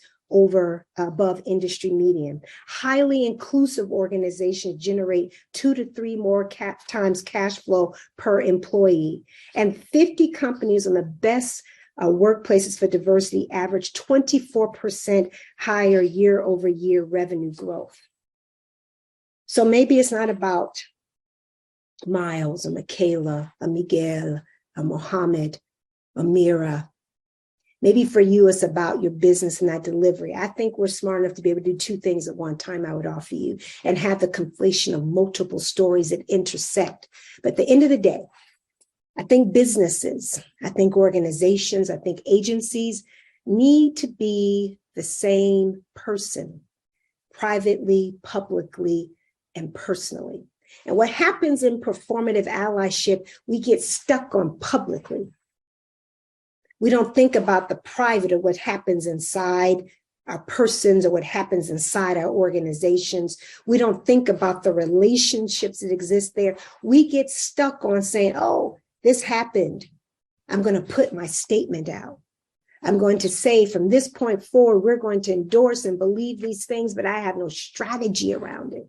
Speaker 3: above industry median. Highly inclusive organizations generate 2 to 3 more times cash flow per employee. And 50 companies on the best workplaces for diversity average 24% higher year-over-year revenue growth. So maybe it's not about Miles or Michaela, or Miguel, or Mohammed, or Mira. Maybe for you, it's about your business and that delivery. I think we're smart enough to be able to do 2 things at one time, I would offer you, and have the conflation of multiple stories that intersect. But at the end of the day, I think businesses, I think organizations, I think agencies need to be the same person, privately, publicly, and personally. And what happens in performative allyship, we get stuck on publicly. We don't think about the private or what happens inside our persons or what happens inside our organizations. We don't think about the relationships that exist there. We get stuck on saying, oh, this happened. I'm going to put my statement out. I'm going to say from this point forward, we're going to endorse and believe these things, but I have no strategy around it.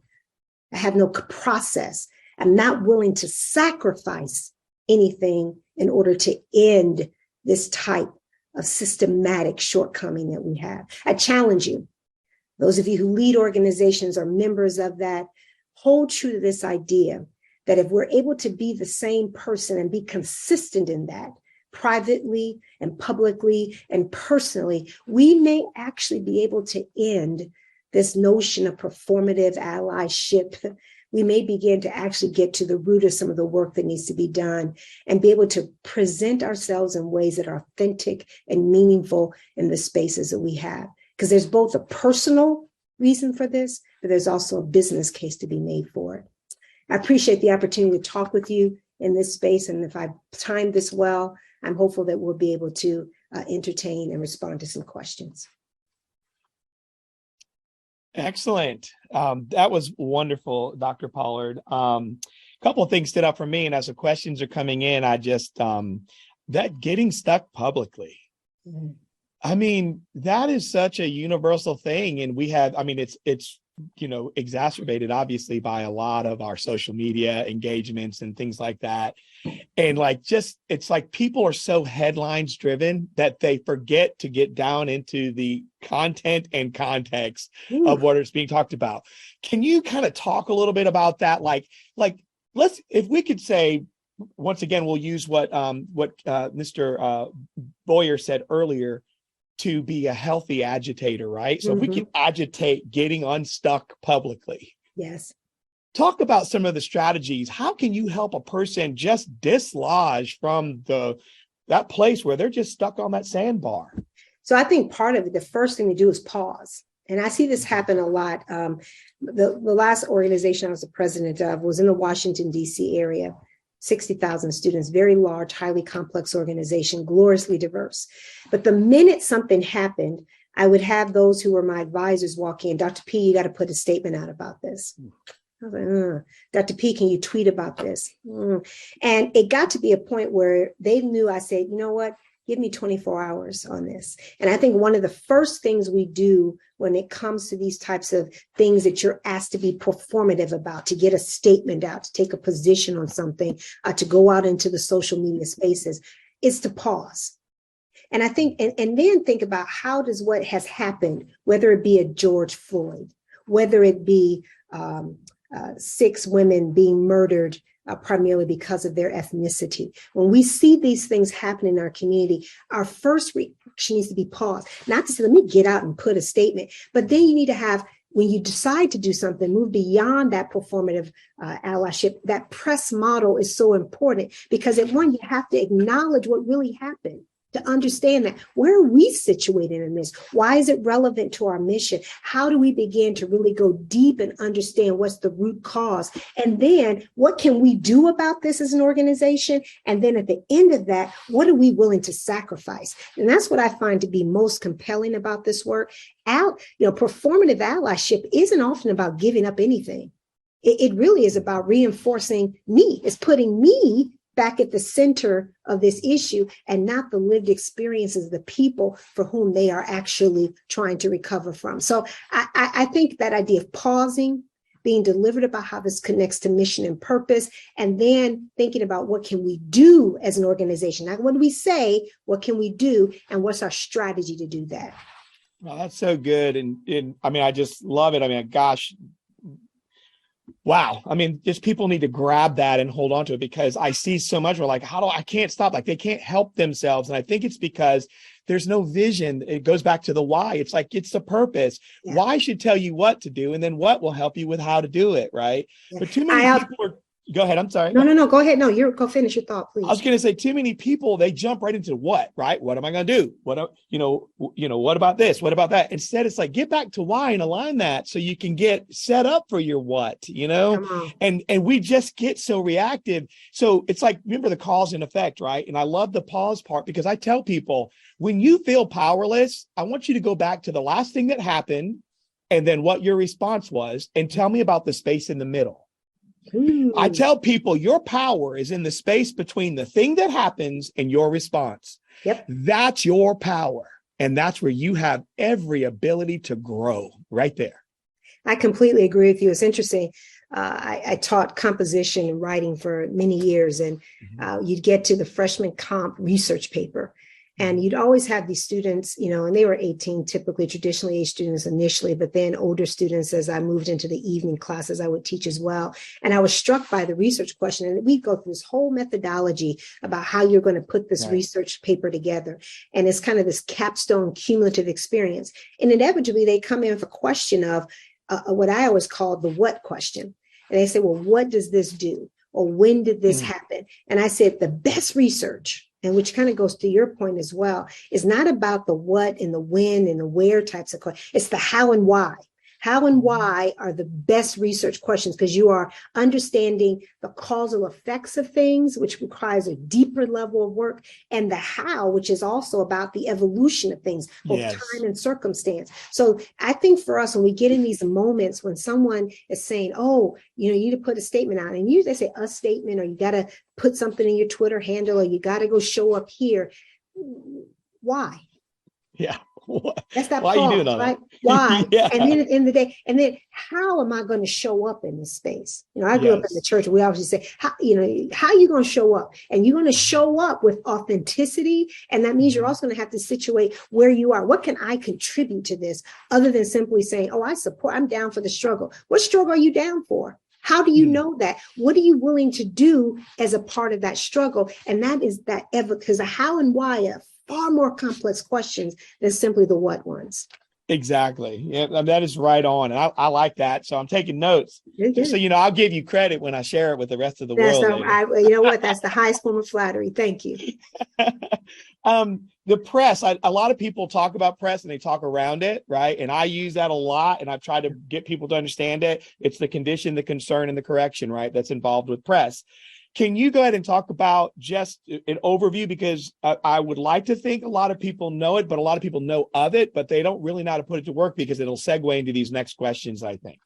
Speaker 3: I have no process. I'm not willing to sacrifice anything in order to end this type of systematic shortcoming that we have. I challenge you, those of you who lead organizations or members of that, hold true to this idea that if we're able to be the same person and be consistent in that, privately and publicly and personally, we may actually be able to end this notion of performative allyship. We may begin to actually get to the root of some of the work that needs to be done and be able to present ourselves in ways that are authentic and meaningful in the spaces that we have. Because there's both a personal reason for this, but there's also a business case to be made for it. I appreciate the opportunity to talk with you in this space. And if I've timed this well, I'm hopeful that we'll be able to entertain and respond to some questions.
Speaker 1: Excellent. That was wonderful, Dr. Pollard. A couple of things stood out for me, and as the questions are coming in, I just, that getting stuck publicly. Mm-hmm. I mean, that is such a universal thing. And we have, I mean, it's, exacerbated obviously by a lot of our social media engagements and things like that. And it's like people are so headlines driven that they forget to get down into the content and context of what is being talked about. Can you kind of talk a little bit about that? If we could say, once again, we'll use what Mr. Boyer said earlier, to be a healthy agitator, right? So if we can agitate getting unstuck publicly.
Speaker 3: Yes.
Speaker 1: Talk about some of the strategies. How can you help a person just dislodge from that place where they're just stuck on that sandbar?
Speaker 3: So I think part of it, the first thing to do is pause. And I see this happen a lot. The last organization I was the president of was in the Washington, D.C. area. 60,000 students, very large, highly complex organization, gloriously diverse. But the minute something happened, I would have those who were my advisors walk in, Dr. P, you got to put a statement out about this. I was like, Dr. P, can you tweet about this? And it got to be a point where they knew. I said, you know what? Give me 24 hours on this. And I think one of the first things we do when it comes to these types of things that you're asked to be performative about, to get a statement out, to take a position on something, to go out into the social media spaces, is to pause. And I think, and then think about how does what has happened, whether it be a George Floyd, whether it be 6 women being murdered primarily because of their ethnicity. When we see these things happen in our community, our first reaction needs to be pause. Not to say, let me get out and put a statement, but then you need to have, when you decide to do something, move beyond that performative allyship. That press model is so important because at one, you have to acknowledge what really happened. To understand that, where are we situated in this? Why is it relevant to our mission? How do we begin to really go deep and understand what's the root cause? And then what can we do about this as an organization? And then at the end of that, what are we willing to sacrifice? And that's what I find to be most compelling about this work. Performative allyship isn't often about giving up anything. It really is about reinforcing me. It's putting me back at the center of this issue and not the lived experiences of the people for whom they are actually trying to recover from. So I think that idea of pausing, being deliberate about how this connects to mission and purpose, and then thinking about what can we do as an organization. Not what do we say, what can we do, and what's our strategy to do that?
Speaker 1: Well, that's so good. And I mean, I just love it. I mean, gosh, wow. I mean, just people need to grab that and hold on to it because I see so much. We're like, I can't stop. Like they can't help themselves. And I think it's because there's no vision. It goes back to the why. It's like, it's the purpose. Yeah. Why should tell you what to do. And then what will help you with how to do it. Right. Yeah. But too many people are, go ahead. I'm sorry.
Speaker 3: No. Go ahead. No, go finish your thought, please.
Speaker 1: I was going to say too many people, they jump right into what, right? What am I going to do? What about this? What about that? Instead, it's like, get back to why and align that so you can get set up for your what, and we just get so reactive. So it's like, remember the cause and effect, right? And I love the pause part because I tell people when you feel powerless, I want you to go back to the last thing that happened and then what your response was and tell me about the space in the middle. Ooh. I tell people your power is in the space between the thing that happens and your response.
Speaker 3: Yep.
Speaker 1: That's your power. And that's where you have every ability to grow right there.
Speaker 3: I completely agree with you. It's interesting. I taught composition and writing for many years, and you'd get to the freshman comp research paper. And you'd always have these students, and they were 18, typically traditionally aged students initially, but then older students as I moved into the evening classes, I would teach as well. And I was struck by the research question. And we go through this whole methodology about how you're going to put this research paper together. And it's kind of this capstone cumulative experience. And inevitably, they come in with a question of what I always call the what question. And they say, well, what does this do? Or when did this happen? And I said, the best research, and which kind of goes to your point as well, is not about the what and the when and the where types of questions. It's the how and why. How and why are the best research questions because you are understanding the causal effects of things, which requires a deeper level of work, and the how, which is also about the evolution of things, both time and circumstance. So I think for us, when we get in these moments when someone is saying, oh, you need to put a statement out, and usually they say a statement, or you got to put something in your Twitter handle, or you got to go show up here. Why?
Speaker 1: Yeah.
Speaker 3: That's that
Speaker 1: why
Speaker 3: pause,
Speaker 1: are you doing all
Speaker 3: right?
Speaker 1: that?
Speaker 3: Why? Yeah. And then at the end of the day, and then how am I going to show up in this space? I grew up in the church. We always say, how are you going to show up? And you're going to show up with authenticity. And that means you're also going to have to situate where you are. What can I contribute to this other than simply saying, oh, I'm down for the struggle. What struggle are you down for? How do you know that? What are you willing to do as a part of that struggle? And that is that because the how and why are far more complex questions than simply the what ones.
Speaker 1: Exactly. Yeah, that is right on. And I like that. So I'm taking notes. So, I'll give you credit when I share it with the rest of the world.
Speaker 3: You know what? That's the highest form of flattery. Thank you.
Speaker 1: The press, a lot of people talk about press and they talk around it, right? And I use that a lot, and I've tried to get people to understand it. It's the condition, the concern, and the correction, right? That's involved with press. Can you go ahead and talk about just an overview? Because I would like to think a lot of people know it, but a lot of people know of it, but they don't really know how to put it to work, because it'll segue into these next questions, I think.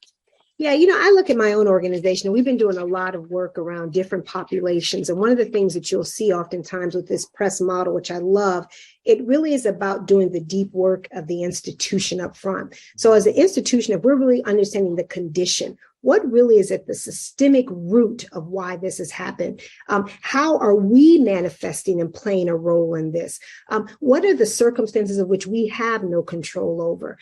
Speaker 3: Yeah, I look at my own organization, and we've been doing a lot of work around different populations. And one of the things that you'll see oftentimes with this press model, which I love, it really is about doing the deep work of the institution up front. So as an institution, if we're really understanding the condition, what really is at the systemic root of why this has happened? How are we manifesting and playing a role in this? What are the circumstances of which we have no control over?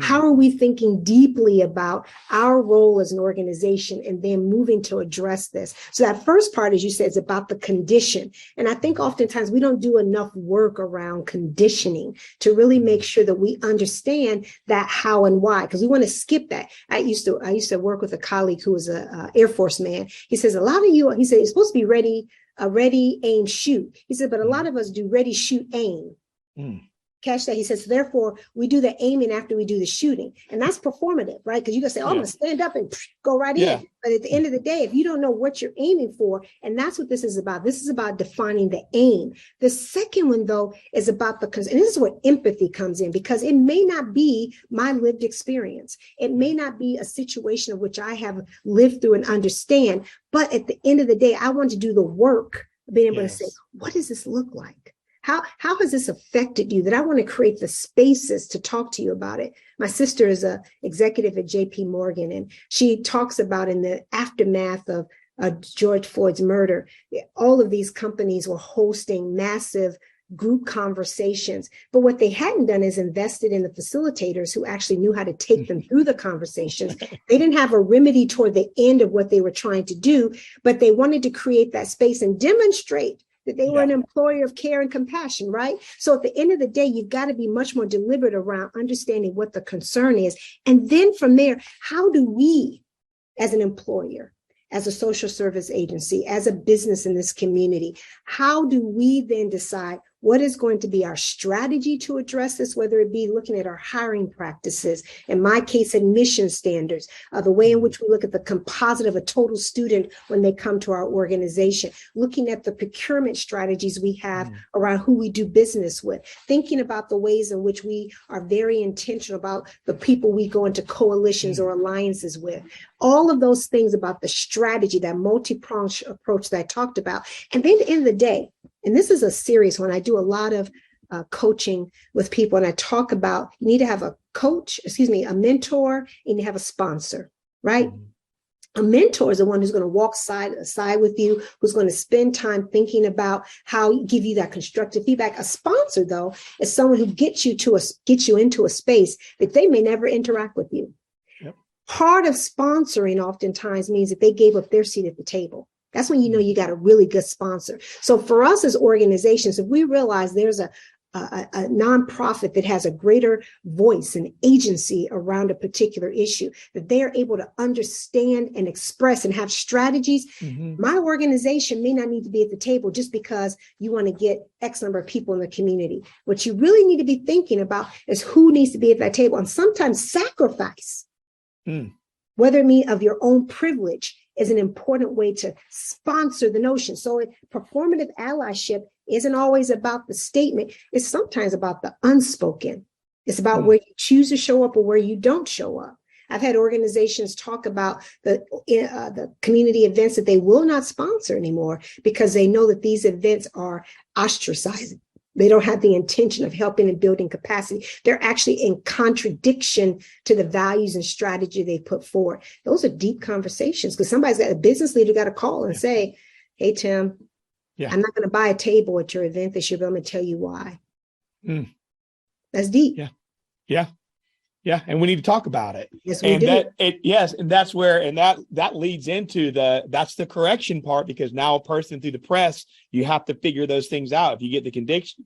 Speaker 3: How are we thinking deeply about our role as an organization and then moving to address this? So that first part, as you said, is about the condition. And I think oftentimes we don't do enough work around conditioning to really make sure that we understand that how and why, because we want to skip that. I used to work with a colleague who was a Air Force man. He says, a lot of you, he said, you're supposed to be ready, aim, shoot. He said, but a lot of us do ready, shoot, aim. Catch that. He says, therefore, we do the aiming after we do the shooting. And that's performative, right? Because you can say, oh, I'm going to stand up and go right in. But at the end of the day, if you don't know what you're aiming for, and that's what this is about. This is about defining the aim. The second one, though, is about and this is where empathy comes in, because it may not be my lived experience. It may not be a situation of which I have lived through and understand. But at the end of the day, I want to do the work of being able to say, what does this look like? How has this affected you, that I want to create the spaces to talk to you about it? My sister is an executive at JP Morgan, and she talks about in the aftermath of George Floyd's murder, all of these companies were hosting massive group conversations. But what they hadn't done is invested in the facilitators who actually knew how to take them through the conversations. They didn't have a remedy toward the end of what they were trying to do, but they wanted to create that space and demonstrate that they were an employer of care and compassion, right? So at the end of the day, you've got to be much more deliberate around understanding what the concern is. And then from there, how do we, as an employer, as a social service agency, as a business in this community, how do we then decide what is going to be our strategy to address this, whether it be looking at our hiring practices, in my case, admission standards, the way in which we look at the composite of a total student when they come to our organization, looking at the procurement strategies we have around who we do business with, thinking about the ways in which we are very intentional about the people we go into coalitions or alliances with. All of those things about the strategy, that multi-pronged approach that I talked about. And then at the end of the day, and this is a serious one, I do a lot of coaching with people, and I talk about you need to have a a mentor, and you have a sponsor, right? A mentor is the one who's going to walk side to side with you, who's going to spend time thinking about how give you that constructive feedback. A sponsor, though, is someone who gets you into a space that they may never interact with you. Part of sponsoring oftentimes means that they gave up their seat at the table. That's when you know you got a really good sponsor. So for us as organizations, if we realize there's a nonprofit that has a greater voice and agency around a particular issue, that they are able to understand and express and have strategies, my organization may not need to be at the table just because you want to get X number of people in the community. What you really need to be thinking about is who needs to be at that table, and sometimes sacrifice, whether it mean of your own privilege, is an important way to sponsor the notion. So performative allyship isn't always about the statement. It's sometimes about the unspoken. It's about where you choose to show up or where you don't show up. I've had organizations talk about the community events that they will not sponsor anymore because they know that these events are ostracizing. They don't have the intention of helping and building capacity. They're actually in contradiction to the values and strategy they put forward. Those are deep conversations, because a business leader got to call and say, hey, Tim, I'm not going to buy a table at your event this year, but I'm going to tell you why. That's deep.
Speaker 1: Yeah. And we need to talk about it.
Speaker 3: Yes, we do.
Speaker 1: And that's where, and that leads into that's the correction part, because now a person through the press, you have to figure those things out. If you get the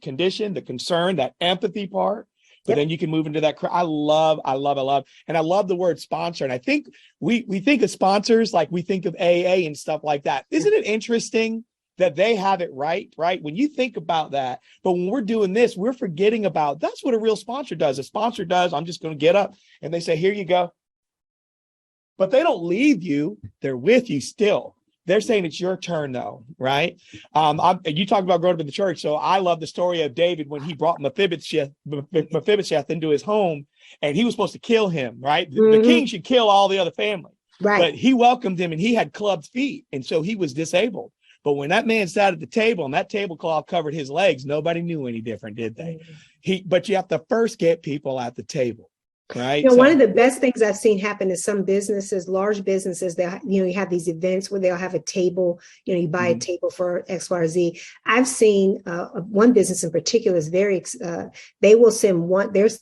Speaker 1: condition, the concern, that empathy part, but then you can move into that. I love, and I love the word sponsor. And I think we think of sponsors like we think of AA and stuff like that. Isn't it interesting that they have it right? When you think about that, but when we're doing this, we're forgetting about that's what a real sponsor does. A sponsor does, I'm just going to get up and they say, here you go. But they don't leave you. They're with you still. They're saying it's your turn, though, right? You talked about growing up in the church, so I love the story of David when he brought Mephibosheth into his home, and he was supposed to kill him, right? The king should kill all the other family,
Speaker 3: Right.
Speaker 1: but he welcomed him, and he had clubbed feet, and so he was disabled. But when that man sat at the table and that tablecloth covered his legs, nobody knew any different, did they? But you have to first get people at the table. Right.
Speaker 3: You know, one of the best things I've seen happen is some businesses, large businesses, that, you know, you have these events where they'll have a table, you know, you buy a table for X, Y, or Z. I've seen one business in particular is they will send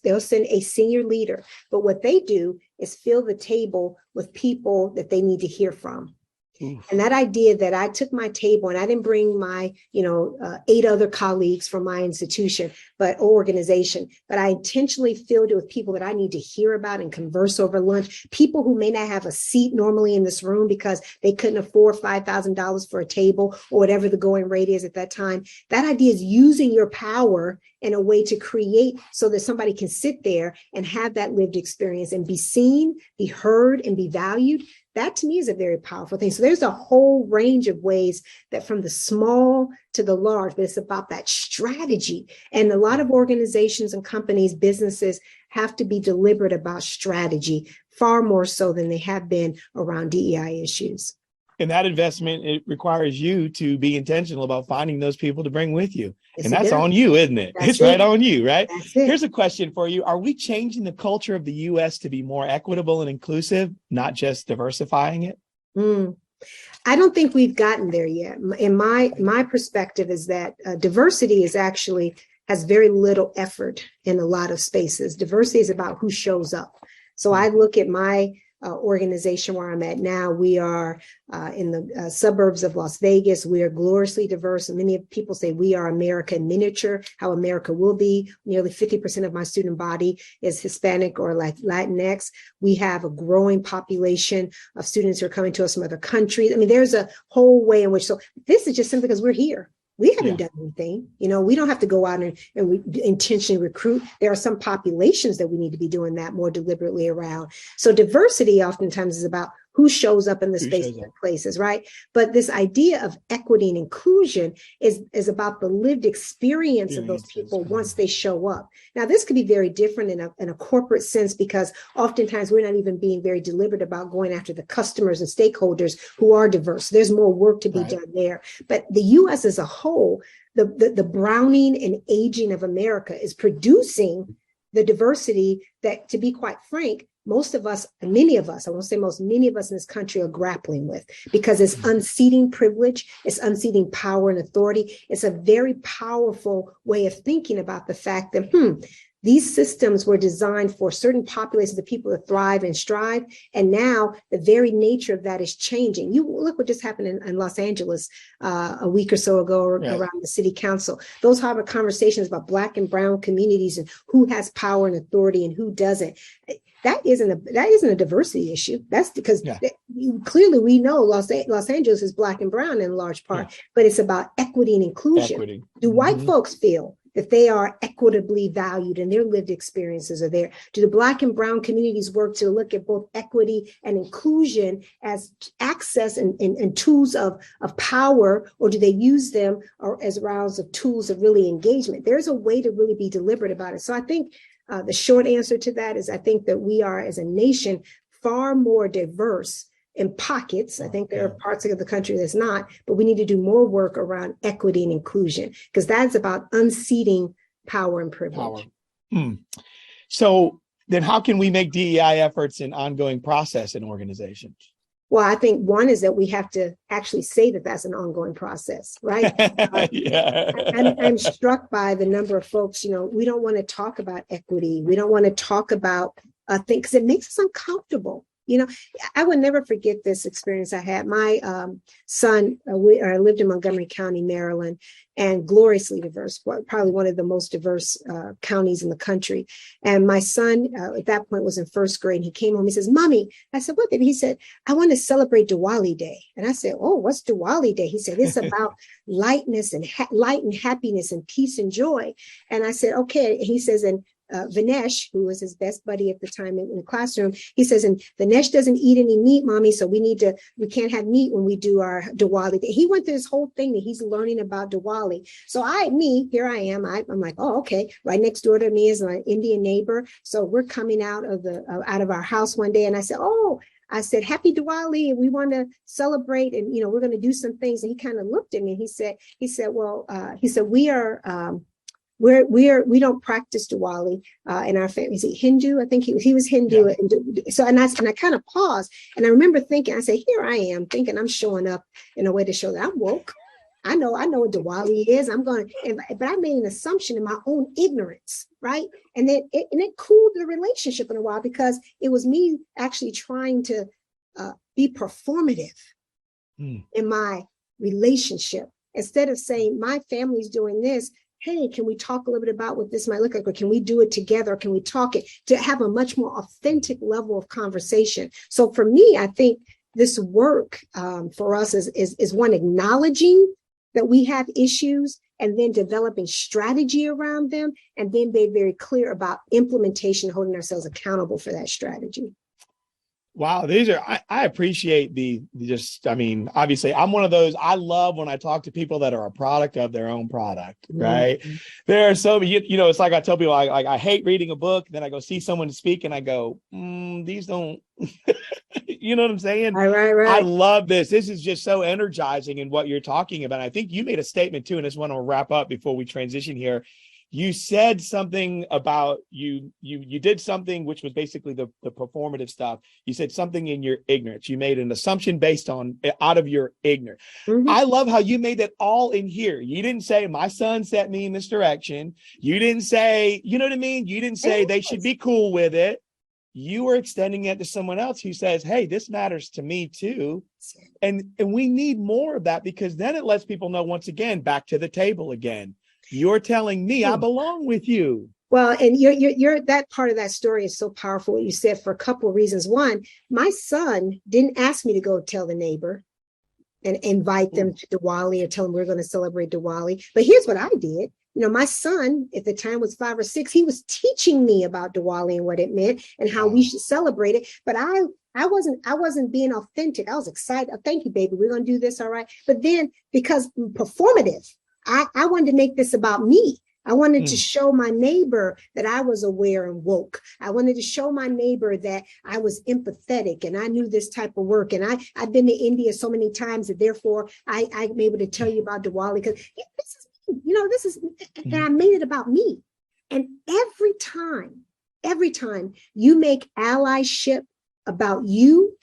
Speaker 3: they'll send a senior leader, but what they do is fill the table with people that they need to hear from. And that idea that I took my table and I didn't bring my, 8 other colleagues from my institution, or organization, but I intentionally filled it with people that I need to hear about and converse over lunch, people who may not have a seat normally in this room because they couldn't afford $5,000 for a table or whatever the going rate is at that time. That idea is using your power in a way to create so that somebody can sit there and have that lived experience and be seen, be heard, and be valued. That to me is a very powerful thing. So there's a whole range of ways that from the small to the large, but it's about that strategy. And a lot of organizations and companies, businesses have to be deliberate about strategy, far more so than they have been around DEI issues.
Speaker 1: And that investment, it requires you to be intentional about finding those people to bring with you.
Speaker 3: Yes,
Speaker 1: and that's on you, isn't it? It's right on you, right? Here's a question for you. Are we changing the culture of the U.S. to be more equitable and inclusive, not just diversifying it?
Speaker 3: I don't think we've gotten there yet. In my perspective is that diversity has very little effort in a lot of spaces. Diversity is about who shows up. So I look at my organization where I'm at now. We are in the suburbs of Las Vegas. We are gloriously diverse. And many people say we are America in miniature, how America will be. Nearly 50% of my student body is Hispanic or Latinx. We have a growing population of students who are coming to us from other countries. I mean, there's a whole way in which, so this is just simply because we're here. We haven't done anything. We don't have to go out and we intentionally recruit. There are some populations that we need to be doing that more deliberately around. So diversity oftentimes is about who shows up in the spaces and places, right? But this idea of equity and inclusion is about the lived experience of those people once they show up. Now, this could be very different in a corporate sense, because oftentimes we're not even being very deliberate about going after the customers and stakeholders who are diverse. There's more work to be done there. But the U.S. as a whole, the browning and aging of America is producing the diversity that, to be quite frank, most of us, many of us, I won't say most, many of us in this country are grappling with, because it's unseating privilege, it's unseating power and authority. It's a very powerful way of thinking about the fact that, these systems were designed for certain populations of people to thrive and strive. And now the very nature of that is changing. You look what just happened in Los Angeles a week or so ago around the city council. Those Harvard conversations about Black and brown communities and who has power and authority and who doesn't. That isn't a diversity issue. That's because clearly we know Los Angeles is Black and brown in large part, but it's about equity and inclusion. Do white folks feel that they are equitably valued and their lived experiences are there? Do the Black and brown communities work to look at both equity and inclusion as access and tools of power, or do they use them as rounds of tools of really engagement? There's a way to really be deliberate about it. So I think the short answer to that is I think that we are, as a nation, far more diverse in pockets. I think there are parts of the country that's not, but we need to do more work around equity and inclusion, because that's about unseating power and privilege.
Speaker 1: So then how can we make DEI efforts an ongoing process in organizations?
Speaker 3: Well, I think one is that we have to actually say that that's an ongoing process, right? I'm struck by the number of folks, we don't want to talk about equity. We don't want to talk about things because it makes us uncomfortable. I would never forget this experience I had. My son, I lived in Montgomery County, Maryland, and gloriously diverse, probably one of the most diverse counties in the country. And my son at that point was in first grade. And he came home, he says, "Mommy," I said, "What, baby?" He said, "I want to celebrate Diwali Day." And I said, "Oh, what's Diwali Day?" He said, "It's about lightness and light and happiness and peace and joy." And I said, "Okay." And he says, "And Vinesh, who was his best buddy at the time in the classroom, he says, and Vinesh doesn't eat any meat, mommy, so we can't have meat when we do our Diwali. He went through this whole thing that he's learning about Diwali. So here I am. I'm like, oh, okay. Right next door to me is my Indian neighbor. So we're coming out of our house one day, and I said, Happy Diwali, and we want to celebrate, and we're going to do some things. And he kind of looked at me and he said, we don't practice Diwali in our family. Is he Hindu? I think he was Hindu. Yeah. And I kind of paused, and I remember thinking, I said, here I am thinking I'm showing up in a way to show that I'm woke. I know what Diwali is. But I made an assumption in my own ignorance, right? And then it cooled the relationship in a while, because it was me actually trying to be performative in my relationship, instead of saying my family's doing this. Hey, can we talk a little bit about what this might look like, or can we do it together? Or can we talk it to have a much more authentic level of conversation? So for me, I think this work for us is one, acknowledging that we have issues, and then developing strategy around them, and then being very clear about implementation, holding ourselves accountable for that strategy.
Speaker 1: Wow, I appreciate obviously I'm one of those, I love when I talk to people that are a product of their own product, right? Mm-hmm. There are so many, it's like I tell people, I hate reading a book, then I go see someone speak and I go, these don't, you know what I'm saying?
Speaker 3: Right.
Speaker 1: I love this. This is just so energizing in what you're talking about. I think you made a statement too, and I just want to wrap up before we transition here. You said something about you did something which was basically the performative stuff. You said something in your ignorance. You made an assumption based on out of your ignorance. Mm-hmm. I love how you made that all in here. You didn't say my son set me in this direction. You didn't say, you know what I mean? You didn't say they should be cool with it. You were extending it to someone else who says, hey, this matters to me too. And we need more of that, because then it lets people know, once again, back to the table again. You're telling me I belong with you.
Speaker 3: Well, and you're that part of that story is so powerful, what you said, for a couple of reasons. One, my son didn't ask me to go tell the neighbor and invite them to Diwali, or tell them we're going to celebrate Diwali. But here's what I did. My son at the time was 5 or 6. He was teaching me about Diwali and what it meant and how we should celebrate it. But I wasn't being authentic. I was excited. Oh, thank you, baby. We're going to do this. All right. But then, because performative, I wanted to make this about me. I wanted to show my neighbor that I was aware and woke. I wanted to show my neighbor that I was empathetic and I knew this type of work. And I've been to India so many times that therefore I'm able to tell you about Diwali, because this is, and I made it about me. And every time you make allyship about you,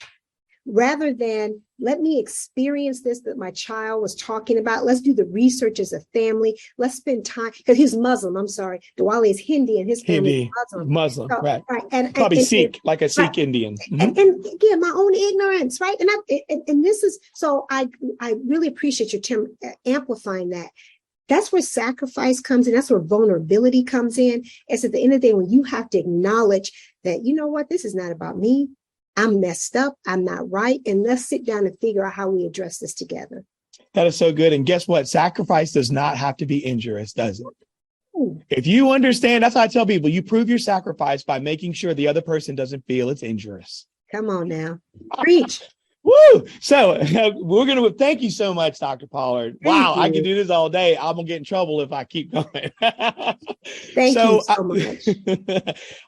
Speaker 3: rather than let me experience this that my child was talking about. Let's do the research as a family. Let's spend time, because he's Muslim. I'm sorry. Diwali is Hindi and his family is
Speaker 1: Muslim. So, right.
Speaker 3: And
Speaker 1: probably Sikh, like a Sikh Indian.
Speaker 3: Mm-hmm. And again, my own ignorance, right? And this is, so I really appreciate your Tim amplifying that. That's where sacrifice comes in. That's where vulnerability comes in. It's at the end of the day when you have to acknowledge that, you know what, this is not about me. I'm messed up. I'm not right. And let's sit down and figure out how we address this together.
Speaker 1: That is so good. And guess what? Sacrifice does not have to be injurious, does it? Ooh. If you understand, that's why I tell people, you prove your sacrifice by making sure the other person doesn't feel it's injurious.
Speaker 3: Come on now. Preach.
Speaker 1: Woo! So we're going to thank you so much, Dr. Pollard. Wow, I can do this all day. I'm going to get in trouble if I keep going.
Speaker 3: Thank you so much.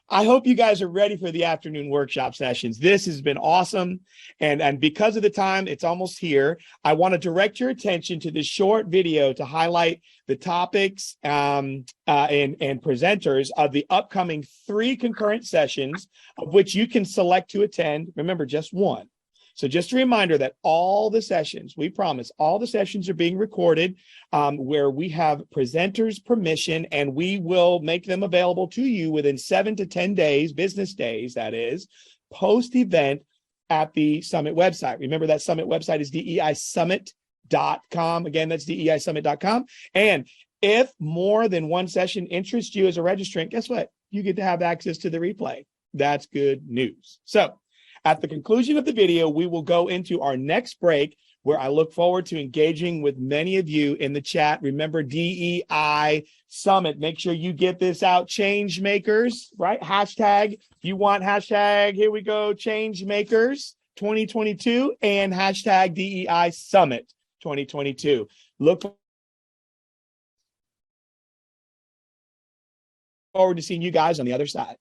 Speaker 1: I hope you guys are ready for the afternoon workshop sessions. This has been awesome. And because of the time, it's almost here. I want to direct your attention to this short video to highlight the topics and presenters of the upcoming 3 concurrent sessions, of which you can select to attend. Remember, just one. So just a reminder that all the sessions, we promise, all the sessions are being recorded where we have presenters' permission, and we will make them available to you within 7 to 10 days, business days, that is, post-event at the Summit website. Remember, that Summit website is DEISummit.com. Again, that's DEISummit.com. And if more than one session interests you as a registrant, guess what? You get to have access to the replay. That's good news. So, at the conclusion of the video, we will go into our next break, where I look forward to engaging with many of you in the chat. Remember, DEI Summit. Make sure you get this out. Change makers, right? Hashtag, if you want hashtag, here we go, change makers 2022 and hashtag DEI Summit 2022. Look forward to seeing you guys on the other side.